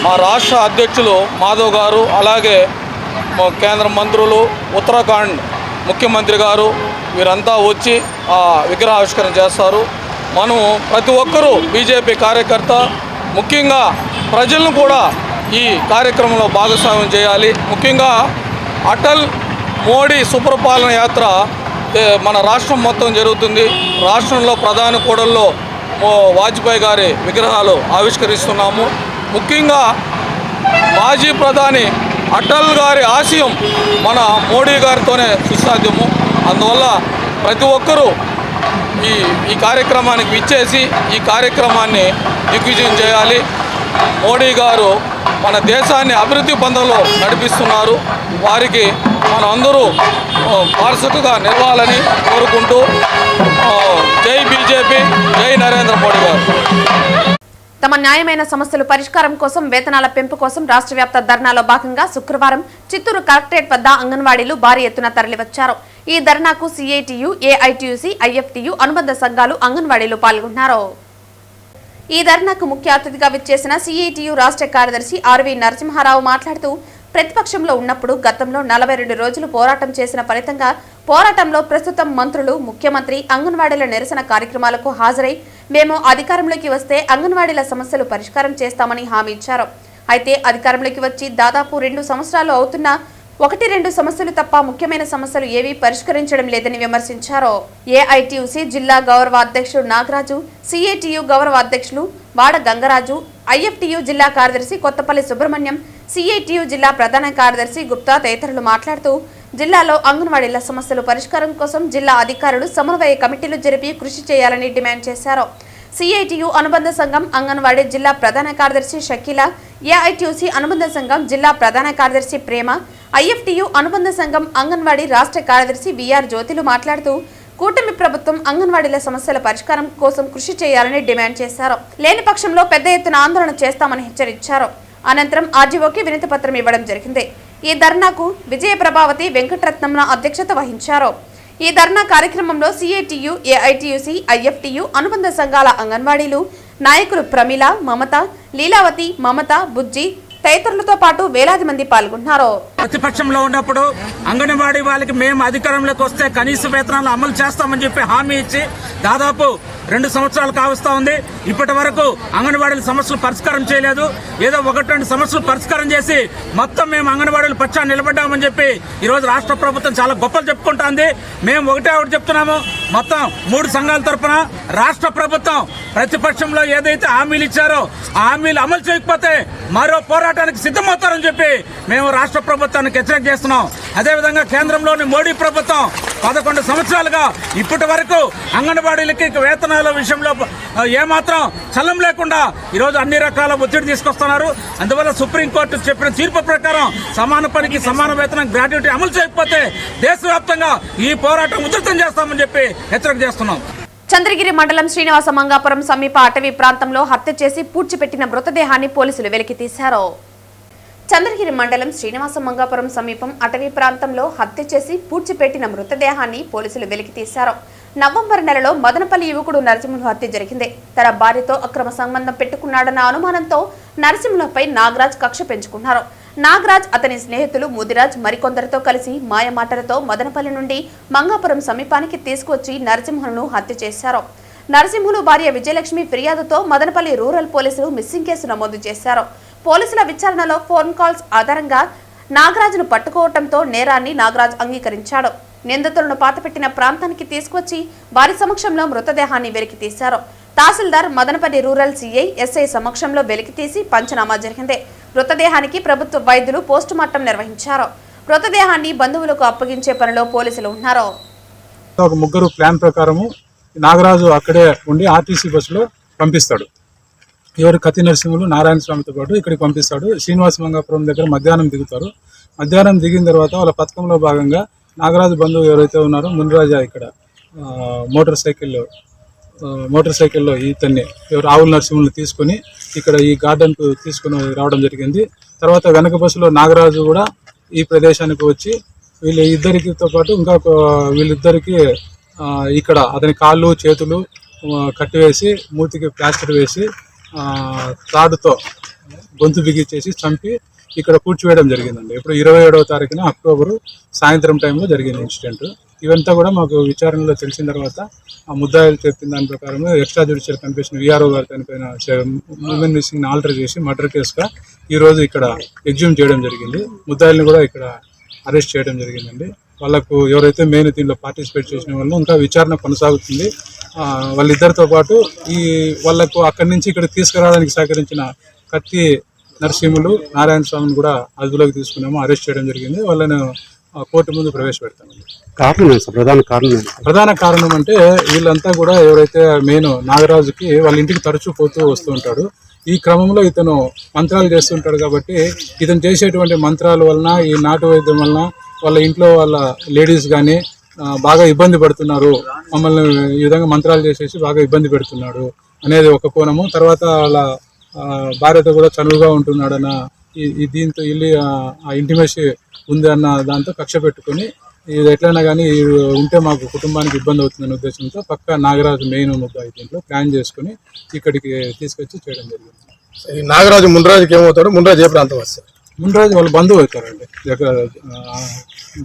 మా రాష్ట్ర అధ్యక్షులు మాధవ్ గారు, అలాగే కేంద్ర మంత్రులు, ఉత్తరాఖండ్ ముఖ్యమంత్రి గారు వీరంతా వచ్చి ఆ విగ్రహావిష్కరణ చేస్తారు. మనం ప్రతి ఒక్కరూ బీజేపీ కార్యకర్త, ముఖ్యంగా ప్రజలను కూడా ఈ కార్యక్రమంలో భాగస్వామ్యం చేయాలి. ముఖ్యంగా అటల్ మోడీ సుప్రపాలన యాత్ర మన రాష్ట్రం మొత్తం జరుగుతుంది. రాష్ట్రంలో ప్రధాన కూడల్లో వాజ్పేయి గారి విగ్రహాలు ఆవిష్కరిస్తున్నాము. ముఖ్యంగా మాజీ ప్రధాని అటల్ గారి ఆశయం మన మోడీ గారితోనే సుసాధ్యము. అందువల్ల ప్రతి ఒక్కరూ ఈ కార్యక్రమానికి విచ్చేసి ఈ కార్యక్రమాన్ని దిగ్విజయం చేయాలి. మోడీ గారు మన దేశాన్ని అభివృద్ధి పంథంలో నడిపిస్తున్నారు. వారికి మనం అందరూ వారసత్తుగా నిలవాలని కోరుకుంటూ జై బీజేపీ, జై నరేంద్ర మోడీ గారు. తమ న్యాయమైన సమస్యల పరిష్కారం కోసం, వేతనాల పెంపు కోసం రాష్ట్ర వ్యాప్త ధర్నాలో భాగంగా శుక్రవారం చిత్తూరు కలెక్టరేట్ వద్ద అంగన్వాడీలు భారీ ఎత్తున తరలివచ్చారు. ఈ ధర్నాకు సిఐటియు, ఏఐటియుసి, ఐఎఫ్టియు అనుబంధ సంఘాలు అంగన్వాడీలు పాల్గొన్నారు. ఈ ధర్నాకు ముఖ్య అతిథిగా విచ్చేసిన సిఐటియు రాష్ట్ర కార్యదర్శి ఆర్వి నరసింహారావు మాట్లాడుతూ, ప్రతిపక్షంలో ఉన్నప్పుడు గతంలో 42 రోజులు పోరాటం చేసిన ఫలితంగా పోరాటంలో ప్రస్తుతం మంత్రులు, ముఖ్యమంత్రి అంగన్వాడీల నిరసన కార్యక్రమాలకు హాజరై మేము అధికారంలోకి వస్తే అంగన్వాడీల సమస్యలు పరిష్కారం చేస్తామని హామీ ఇచ్చారు. అయితే అధికారంలోకి వచ్చి దాదాపు 2 సంవత్సరాలు అవుతున్నా 1-2 సమస్యలు తప్ప ముఖ్యమైన సమస్యలు ఏవీ పరిష్కరించడం లేదని విమర్శించారు. ఏఐటియుసి జిల్లా గౌరవ అధ్యక్షుడు నాగరాజు, సిఐటియు గౌరవ అధ్యక్షులు వాడ గంగరాజు, ఐఎఫ్టియు జిల్లా కార్యదర్శి కొత్తపల్లి సుబ్రహ్మణ్యం, సిఐటియు జిల్లా ప్రధాన కార్యదర్శి గుప్తా తదితరులు మాట్లాడుతూ, జిల్లాలో అంగన్వాడీల సమస్యల పరిష్కారం కోసం జిల్లా అధికారులు సమన్వయ కమిటీలు జరిపి కృషి చేయాలని డిమాండ్ చేశారు. సిఐటియు అనుబంధ సంఘం అంగన్వాడీ జిల్లా ప్రధాన కార్యదర్శి షకీల, ఏఐటియుసి అనుబంధ సంఘం జిల్లా ప్రధాన కార్యదర్శి ప్రేమ, ఐఎఫ్టియు అనుబంధ సంఘం అంగన్వాడీ రాష్ట్ర కార్యదర్శి విఆర్ జ్యోతిలు మాట్లాడుతూ, కూటమి ప్రభుత్వం అంగన్వాడీల సమస్యల పరిష్కారం కోసం కృషి చేయాలని డిమాండ్ చేశారు. లేని పక్షంలో పెద్ద ఎత్తున ఆందోళన చేస్తామని హెచ్చరించారు. అనంతరం ఆర్జీఓకి వినతి పత్రం ఇవ్వడం జరిగింది. ఈ ధర్నాకు విజయ ప్రభావతి వెంకటరత్నం అధ్యక్షత వహించారు. ఈ ధర్నా కార్యక్రమంలో సిఐటియు, ఏఐటియుసి, ఐఎఫ్టియు అనుబంధ సంఘాల అంగన్వాడీలు నాయకులు ప్రమిళ, మమత, లీలావతి, మమత, బుజ్జి తదితరులతో పాటు వేలాది మంది పాల్గొన్నారు. ప్రతిపక్షంలో ఉన్నప్పుడు అంగన్వాడీ వాళ్ళకి మేము అధికారంలోకి వస్తే కనీస వేతనాలు అమలు చేస్తామని చెప్పి హామీ ఇచ్చి దాదాపు 2 సంవత్సరాలు కావస్తా ఉంది. ఇప్పటి వరకు అంగన్వాడీల సమస్యలు పరిష్కారం చేయలేదు. ఏదో 1-2 సమస్యలు పరిష్కారం చేసి మొత్తం మేము అంగన్వాడీల పక్షాన్ని నిలబడ్డామని చెప్పి ఈరోజు రాష్ట్ర ప్రభుత్వం చాలా గొప్పలు చెప్పుకుంటోంది. మేము ఒకటి చెప్తున్నాము, మొత్తం 3 సంఘాల తరఫున రాష్ట్ర ప్రభుత్వం ప్రతిపక్షంలో ఏదైతే హామీలు ఇచ్చారో ఆ హామీలు అమలు చేయకపోతే మరో పోరాటానికి సిద్ధమవుతారని చెప్పి మేము రాష్ట్ర ప్రభుత్వానికి హెచ్చరిక చేస్తున్నాం. అదేవిధంగా కేంద్రంలోని మోడీ ప్రభుత్వం 11 సంవత్సరాలుగా ఇప్పటి వరకు అంగన్వాడీలకి వేతనాల విషయంలో ఏమాత్రం చల్లం లేకుండా ఈరోజు అన్ని రకాల ఒత్తిడి తీసుకొస్తున్నారు. అందువల్ల సుప్రీంకోర్టు చెప్పిన తీర్పు ప్రకారం సమాన పనికి సమాన వేతనం గ్రాట్యుటీ అమలు చేయకపోతే దేశవ్యాప్తంగా ఈ పోరాటం ఉధృతం చేస్తామని చెప్పి హెచ్చరిక చేస్తున్నాం. చంద్రగిరి మండలం శ్రీనివాస మంగాపురం సమీప అటవీ ప్రాంతంలో హత్య చేసి పూడ్చిపెట్టిన మృతదేహాన్ని పోలీసులు వెలికితీశారు. చంద్రగిరి మండలం శ్రీనివాస మంగాపురం సమీపం అటవీ ప్రాంతంలో హత్య చేసి పూడ్చిపెట్టిన మృతదేహాన్ని పోలీసులు వెలికితీశారు. నవంబర్ నెలలో మదనపల్లి యువకుడు నరసింహులు హత్య జరిగింది. తన భార్యతో అక్రమ సంబంధం పెట్టుకున్నాడన్న అనుమానంతో నరసింహులపై నాగరాజ్ కక్ష పెంచుకున్నారు. నాగరాజ్, అతని స్నేహితులు ముదిరాజ్ మరికొందరితో కలిసి మాయమాటలతో మదనపల్లి నుండి మంగాపురం సమీపానికి తీసుకువచ్చి నరసింహులను హత్య చేశారు. నరసింహులు భార్య విజయలక్ష్మి ఫిర్యాదుతో మదనపల్లి రూరల్ పోలీసులు మిస్సింగ్ కేసు నమోదు చేశారు. పోలీసుల విచారణలో ఫోన్ కాల్స్ ఆధారంగా నాగరాజ్ను పట్టుకోవడంతో నేరాన్ని నాగరాజ్ అంగీకరించాడు. నిందితులను పాతపెట్టిన ప్రాంతానికి తీసుకొచ్చి వారి సమక్షంలో మృతదేహాన్ని వెలికితీశారు. తహసీల్దార్, మదనపల్లి రూరల్ సిఐ, ఎస్ఐ సమక్షంలో వెలికితీసి పంచనామా జరిగింది. మృతదేహానికి ప్రభుత్వ వైద్యులు పోస్టుమార్టం నిర్వహించారు. మృతదేహాన్ని బంధువులకు అప్పగించే పనిలో పోలీసులు ఉన్నారు. ఒక ముగ్గురు ప్లాన్ ప్రకారము నాగరాజు అక్కడే ఉండి ఆర్టీసీ బస్సులో పంపిస్తాడు. ఎవరు కత్తి నరసింహులు నారాయణ స్వామితో పాటు ఇక్కడికి పంపిస్తాడు. శ్రీనివాస మంగాపురం దగ్గర మధ్యాహ్నం దిగుతారు. మధ్యాహ్నం దిగిన తర్వాత వాళ్ళ పథకంలో భాగంగా నాగరాజు బంధువు ఎవరైతే ఉన్నారో మునిరాజా ఇక్కడ మోటార్ సైకిల్లో ఇతన్ని రావుల నరసింహుల్ని తీసుకొని ఇక్కడ ఈ గార్డెన్కు తీసుకుని రావడం జరిగింది. తర్వాత వెనక బస్సులో నాగరాజు కూడా ఈ ప్రదేశానికి వచ్చి వీళ్ళిద్దరితో పాటు వీళ్ళిద్దరికి ఇక్కడ అతని కాళ్ళు చేతులు కట్టివేసి మూతికి ప్లాస్టర్ వేసి తాడుతో గొంతు బిగించేసి చంపి ఇక్కడ పూడ్చివేయడం జరిగిందండి. ఇప్పుడు 27వ తారీఖున అక్టోబరు సాయంత్రం టైంలో జరిగింది ఇన్సిడెంట్. ఇవంతా కూడా మాకు విచారణలో తెలిసిన తర్వాత ఆ ముద్దాయిలు చెప్పిన దాని ప్రకారం ఎక్స్ట్రా జ్యుడిషియల్ కన్ఫెషన్ విఆర్ఓ గారి చనిపోయిన ఉమెన్ మిస్సింగ్ ఆల్టర్ చేసి మర్డర్ కేసుగా ఈరోజు ఇక్కడ ఎగ్జ్యూమ్ చేయడం జరిగింది. ముద్దాయిల్ని కూడా ఇక్కడ అరెస్ట్ చేయడం జరిగిందండి. వాళ్ళకు ఎవరైతే మెయిన్ దీనిలో పార్టిసిపేట్ చేసిన వాళ్ళు ఇంకా విచారణ కొనసాగుతుంది. వాళ్ళిద్దరితో పాటు వాళ్ళకు అక్కడి నుంచి ఇక్కడ తీసుకురావడానికి సహకరించిన కత్తి నరసింహులు నారాయణ స్వామిని కూడా అదుపులోకి తీసుకున్నాము, అరెస్ట్ చేయడం జరిగింది. వాళ్ళను కోర్టు ముందు ప్రవేశపెడతామండి. ప్రధాన కారణం అంటే వీళ్ళంతా కూడా ఎవరైతే మెయిన్ నాగరాజుకి వాళ్ళ ఇంటికి తరచూ పోతూ వస్తూ ఉంటాడు. ఈ క్రమంలో ఇతను మంత్రాలు చేస్తుంటాడు కాబట్టి ఇతను చేసేటువంటి మంత్రాల వలన ఈ నాటు వైద్యం వలన వాళ్ళ ఇంట్లో వాళ్ళ లేడీస్ కానీ బాగా ఇబ్బంది పడుతున్నారు, మమ్మల్ని ఈ విధంగా మంత్రాలు చేసేసి బాగా ఇబ్బంది పెడుతున్నాడు అనేది ఒక కోణము. తర్వాత వాళ్ళ భార్యతో కూడా చనువుగా ఉంటున్నాడన్న దీంతో వెళ్ళి ఆ ఇంటిమేసి ఉంది అన్న దాంతో కక్ష పెట్టుకుని ఇది ఎట్లయినా కానీ ఉంటే మాకు కుటుంబానికి ఇబ్బంది అవుతుందనే ఉద్దేశంతో పక్క నాగరాజు మెయిన్ ముద్దాయి దీంట్లో ప్లాన్ చేసుకుని ఇక్కడికి తీసుకొచ్చి చేయడం జరిగింది. నాగరాజు మున్రాజుకి ఏమవుతాడు? మున్రాజు ఏ ప్రాంతం వస్తారు? మున్రాజు వాళ్ళ బంధువు అవుతారండి,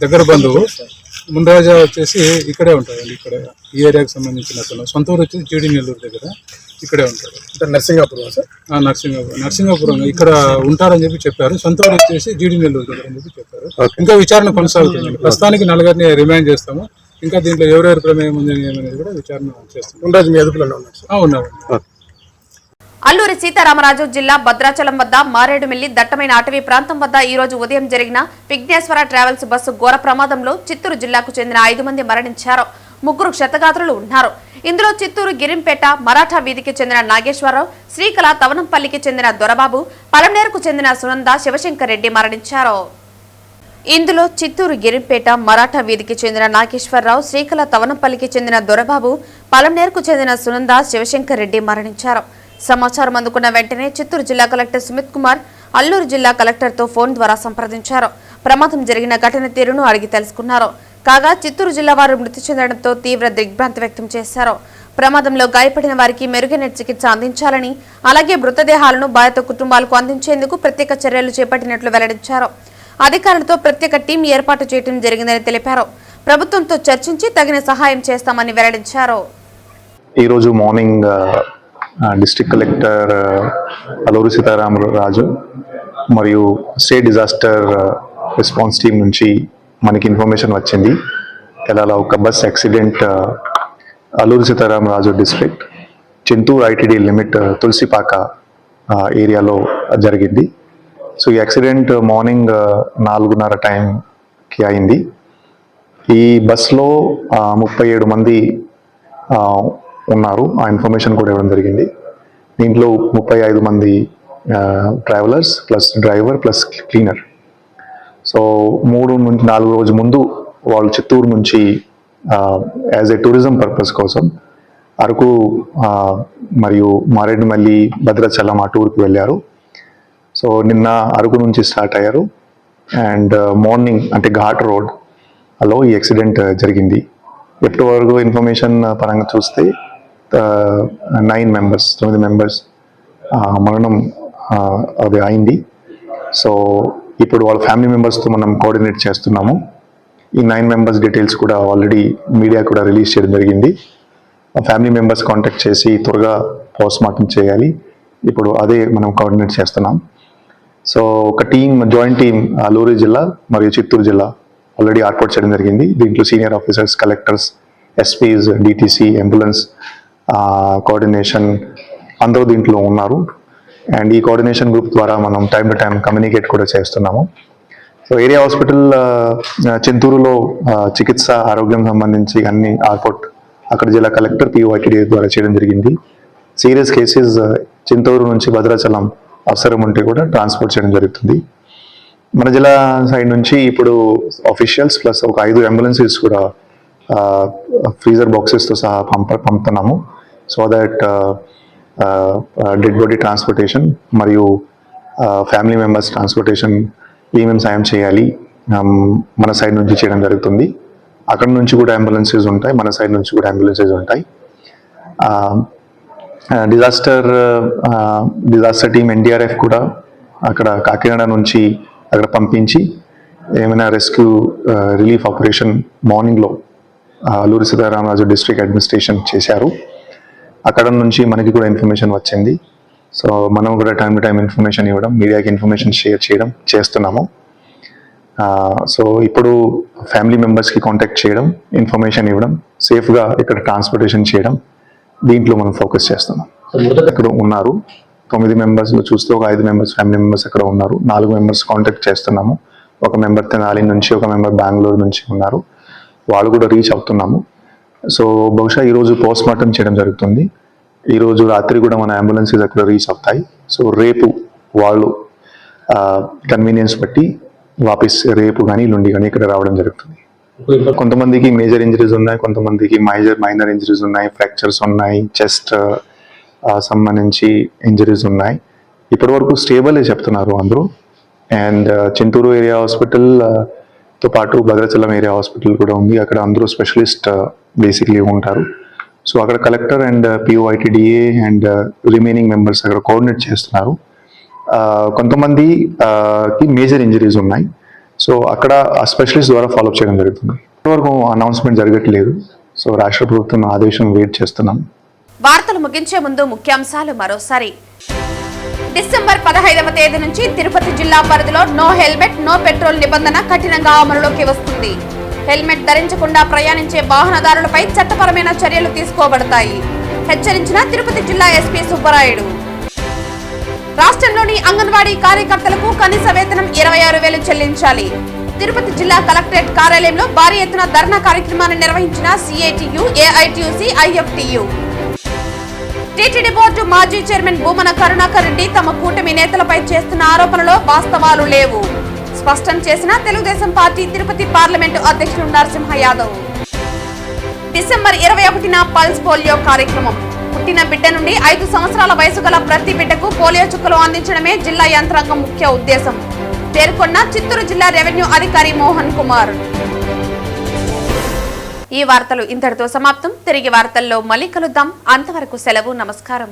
దగ్గర బంధువు. మున్రాజా వచ్చేసి ఇక్కడే ఉంటారండి, ఇక్కడ ఈ ఏరియాకి సంబంధించిన అతను. సొంత ఊరు వచ్చేసి జీడి నెల్లూరు దగ్గర ఇక్కడే ఉంటారు. నర్సింగాపురం సార్? నర్సింగాపురం ఇక్కడ ఉంటారని చెప్పి చెప్పారు. సొంత ఊరు వచ్చేసి జీడి నెల్లూరు దగ్గర అని చెప్పి చెప్పారు. ఇంకా విచారణ కొనసాగుతుంది. ప్రస్తుతానికి 4 రిమాండ్ చేస్తాము. ఇంకా దీంట్లో ఎవరెవరి ప్రమేయం ఉంది అనేది కూడా విచారణ చేస్తాం. మున్రాజు మీ అదుపులో ఉన్నారు. అల్లూరి సీతారామరాజు జిల్లా భద్రాచలం వద్ద మారేడుమిల్లి దట్టమైన అటవీ ప్రాంతం వద్ద ఈ రోజు ఉదయం జరిగిన విఘ్నేశ్వర ట్రావెల్స్ బస్సు ఘోర ప్రమాదంలో చిత్తూరు జిల్లాకు చెందిన 5 మంది మరణించారు, 3 క్షతగాత్రులు ఉన్నారు. ఇందులో చిత్తూరు గిరింపేట మరాఠా వీధికి చెందిన నాగేశ్వరరావు, శ్రీకళ తవనంపల్లికి చెందిన దొరబాబు, పలమనేరుకు చెందిన సునంద శివశంకర్ రెడ్డి మరణించారు. ఇందులో చిత్తూరు గిరింపేట మరాఠా వీధికి చెందిన నాగేశ్వరరావు, శ్రీకళ తవనంపల్లికి చెందిన దొరబాబు, పలమనేరుకు చెందిన సునంద శివశంకర్ రెడ్డి మరణించారు. సమాచారం అందుకున్న వెంటనే చిత్తూరు జిల్లా కలెక్టర్ సుమిత్ కుమార్ అల్లూరు జిల్లా కలెక్టర్తో ఫోన్ ద్వారా సంప్రదించారు. ప్రమాదం జరిగిన ఘటన తీరును అడిగి తెలుసుకున్నారు. కాగా చిత్తూరు జిల్లా వారు మృతి చెందడంతో తీవ్ర దిగ్భ్రాంతి వ్యక్తం చేశారు. ప్రమాదంలో గాయపడిన వారికి మెరుగైన చికిత్స అందించాలని, అలాగే మృతదేహాలను బాధిత కుటుంబాలకు అందించేందుకు ప్రత్యేక చర్యలు చేపట్టినట్లు వెల్లడించారు. అధికారులతో ప్రత్యేక టీం ఏర్పాటు చేయడం జరిగిందని తెలిపారు. ప్రభుత్వంతో చర్చించి తగిన సహాయం చేస్తామని వెల్లడించారు. ఈరోజు morning district collector Alluri Sitaramaraju మరియు స్టేట్ డిజాస్టర్ రెస్పాన్స్ టీం నుంచి మనకి ఇన్ఫర్మేషన్ వచ్చింది. ఇలా ఒక bus accident Alluri Sitaramaraju district Chintur ITD limit Tulasipaka ఏరియాలో జరిగింది. సో ఈ యాక్సిడెంట్ మార్నింగ్ 4:30 టైంకి అయింది. ఈ బస్లో 37 మంది ఉన్నారు. ఆ ఇన్ఫర్మేషన్ కూడా ఇవ్వడం జరిగింది. దీంట్లో 35 మంది travellers plus driver plus cleaner. So 3 నుంచి 4 రోజు ముందు వాళ్ళు చిత్తూరు నుంచి యాజ్ ఏ టూరిజం పర్పస్ కోసం అరకు మరియు మారేడుమల్లి, భద్రాచలం ఆ టూర్కి వెళ్ళారు. సో నిన్న అరకు నుంచి స్టార్ట్ అయ్యారు అండ్ మార్నింగ్ అంటే ఘాట్ రోడ్ అలో ఈ యాక్సిడెంట్ జరిగింది. ఎప్పటి వరకు ఇన్ఫర్మేషన్ పరంగా చూస్తే 9 మెంబర్స్ మరణం అది అయింది. సో ఇప్పుడు వాళ్ళ ఫ్యామిలీ మెంబర్స్తో మనం కోఆర్డినేట్ చేస్తున్నాము. ఈ 9 మెంబర్స్ డీటెయిల్స్ కూడా ఆల్రెడీ మీడియా కూడా రిలీజ్ చేయడం జరిగింది. ఫ్యామిలీ మెంబర్స్ కాంటాక్ట్ చేసి త్వరగా పోస్ట్ మార్టం చేయాలి. ఇప్పుడు అదే మనం కోఆర్డినేట్ చేస్తున్నాం. సో ఒక జాయింట్ టీమ్ అల్లూరి జిల్లా మరియు చిత్తూరు జిల్లా ఆల్రెడీ ఏర్పాటు చేయడం జరిగింది. దీంట్లో senior officers, collectors, SPs, DTC, ambulance coordination అందరూ దీంట్లో ఉన్నారు. అండ్ ఈ కోఆర్డినేషన్ గ్రూప్ ద్వారా మనం టైం టు టైం కమ్యూనికేట్ కూడా చేస్తున్నాము. సో ఏరియా హాస్పిటల్ చింతూరులో చికిత్స ఆరోగ్యం సంబంధించి అన్ని ఏర్పాటు అక్కడ జిల్లా కలెక్టర్ పిఓఐటీడీ ద్వారా చేయడం జరిగింది. సీరియస్ కేసెస్ చింతూరు నుంచి భద్రాచలం అవసరం ఉంటే కూడా ట్రాన్స్పోర్ట్ చేయడం జరుగుతుంది. మన జిల్లా సైడ్ నుంచి ఇప్పుడు ఆఫీషియల్స్ ప్లస్ ఒక 5 అంబులెన్సెస్ కూడా ఫ్రీజర్ బాక్సెస్తో సహా పంపుతున్నాము. So that dead body transportation మరియు ఫ్యామిలీ మెంబర్స్ ట్రాన్స్పోర్టేషన్ ఏమేమి సాయం చేయాలి మన సైడ్ నుంచి చేయడం జరుగుతుంది. అక్కడ నుంచి కూడా అంబులెన్సెస్ ఉంటాయి, మన సైడ్ నుంచి కూడా అంబులెన్సెస్ ఉంటాయి. డిజాస్టర్ టీమ్ ఎన్డీఆర్ఎఫ్ కూడా అక్కడ కాకినాడ నుంచి అక్కడ పంపించి ఏమైనా రెస్క్యూ రిలీఫ్ ఆపరేషన్ మార్నింగ్లో అల్లూరి సీతారామరాజు డిస్ట్రిక్ట్ అడ్మినిస్ట్రేషన్ చేశారు. అక్కడ నుంచి మనకి కూడా ఇన్ఫర్మేషన్ వచ్చింది. సో మనం కూడా టైం టు టైం ఇన్ఫర్మేషన్ ఇవ్వడం, మీడియాకి ఇన్ఫర్మేషన్ షేర్ చేయడం చేస్తున్నాము. సో ఇప్పుడు ఫ్యామిలీ మెంబర్స్కి కాంటాక్ట్ చేయడం, ఇన్ఫర్మేషన్ ఇవ్వడం, సేఫ్గా ఇక్కడ ట్రాన్స్పోర్టేషన్ చేయడం, దీంట్లో మనం ఫోకస్ చేస్తున్నాం. ఇక్కడ ఉన్నారు 9 మెంబర్స్లో చూస్తే ఒక 5 మెంబర్స్ ఫ్యామిలీ మెంబర్స్ అక్కడ ఉన్నారు. 4 మెంబర్స్ కాంటాక్ట్ చేస్తున్నాము. ఒక మెంబర్ తెనాలి నుంచి, ఒక మెంబర్ బెంగళూరు నుంచి ఉన్నారు. వాళ్ళు కూడా రీచ్ అవుతున్నాము. సో బహుశా ఈరోజు పోస్ట్ మార్టం చేయడం జరుగుతుంది. ఈరోజు రాత్రి కూడా మన అంబులెన్సెస్ అక్కడ రీచ్ అవుతాయి. సో రేపు వాళ్ళు కన్వీనియన్స్ బట్టి వాపస్ రేపు కానీ ఎల్లుండి కానీ ఇక్కడ రావడం జరుగుతుంది. కొంతమందికి మేజర్ ఇంజరీస్ ఉన్నాయి, కొంతమందికి మైనర్ ఇంజరీస్ ఉన్నాయి, ఫ్రాక్చర్స్ ఉన్నాయి, చెస్ట్ సంబంధించి ఇంజరీస్ ఉన్నాయి. ఇప్పటి వరకు స్టేబుల్ చెప్తున్నారు అందరూ. అండ్ చింతూరు ఏరియా హాస్పిటల్తో పాటు భద్రాచలం ఏరియా హాస్పిటల్ కూడా ఉంది. అక్కడ అందరూ స్పెషలిస్ట్ బేసిక్లీ ఉంటారు. సో అక్కడ collector and PO ITDA and remaining members అక్కడ కోఆర్డినేట్ చేస్తున్నారు. కొంతమందికి మేజర్ ఇంజరీస్ ఉన్నాయి. సో అక్కడ ఆ స్పెషలిస్ట్ ద్వారా ఫాలోఅప్ చేయడం జరుగుతుంది. ఇప్పటివరకు అనౌన్స్మెంట్ జరగట్లేదు. సో రాష్ట్ర ప్రభుత్వం ఆదేశం వెయిట్ చేస్తున్నాం. వార్తలు ముగించే ముందు ముఖ్యాంశాలు మరోసారి. డిసెంబర్ 15వ తేదీ నుంచి తిరుపతి జిల్లా పరిధిలో నో హెల్మెట్ నో పెట్రోల్ నిబంధన కఠినంగా అమలులోకి వస్తుంది. హెల్మెట్ ధరించకుండా ప్రయాణించే వాహనదారులపై చట్టపరమైన చర్యలు తీసుకోబడతాయి. హెచ్చరించిన తిరుపతి జిల్లా ఎస్పీ సుబ్బరాయుడు. రాష్ట్రంలోని అంగన్వాడీ కార్యకర్తలకు కనీస వేతనం 26,000 చెల్లించాలి. తిరుపతి జిల్లా కలెక్టరేట్ కార్యాలయంలో భారీ ఎత్తున ధర్నా కార్యక్రమాన్ని నిర్వహించిన CITU, AITUC, IFTU. TTD board మాజీ చైర్మన్ భూమన కరుణాకర్ రెడ్డి తమ కూటమి నేతలపై చేస్తున్న ఆరోపణలో వాస్తవాలు లేవు స్పష్టం చేసిన తెలుగుదేశం పార్టీ తిరుపతి పార్లమెంటు అధ్యక్షుడు నరసింహ యాదవ్. డిసెంబర్ 21న పల్స్ పోలియో కార్యక్రమం. పుట్టిన బిడ్డ నుండి 5 సంవత్సరాల వయసు గల ప్రతి బిడ్డకు పోలియో చుక్కలు అందించడమే జిల్లా యంత్రాంగం ముఖ్య ఉద్దేశం పేర్కొన్న చిత్తూరు జిల్లా రెవెన్యూ అధికారి మోహన్ కుమార్. ఈ వార్తలు ఇంతటితో సమాప్తం. తిరిగి వార్తల్లో మళ్ళీ కలుద్దాం. అంతవరకు సెలవు. నమస్కారం.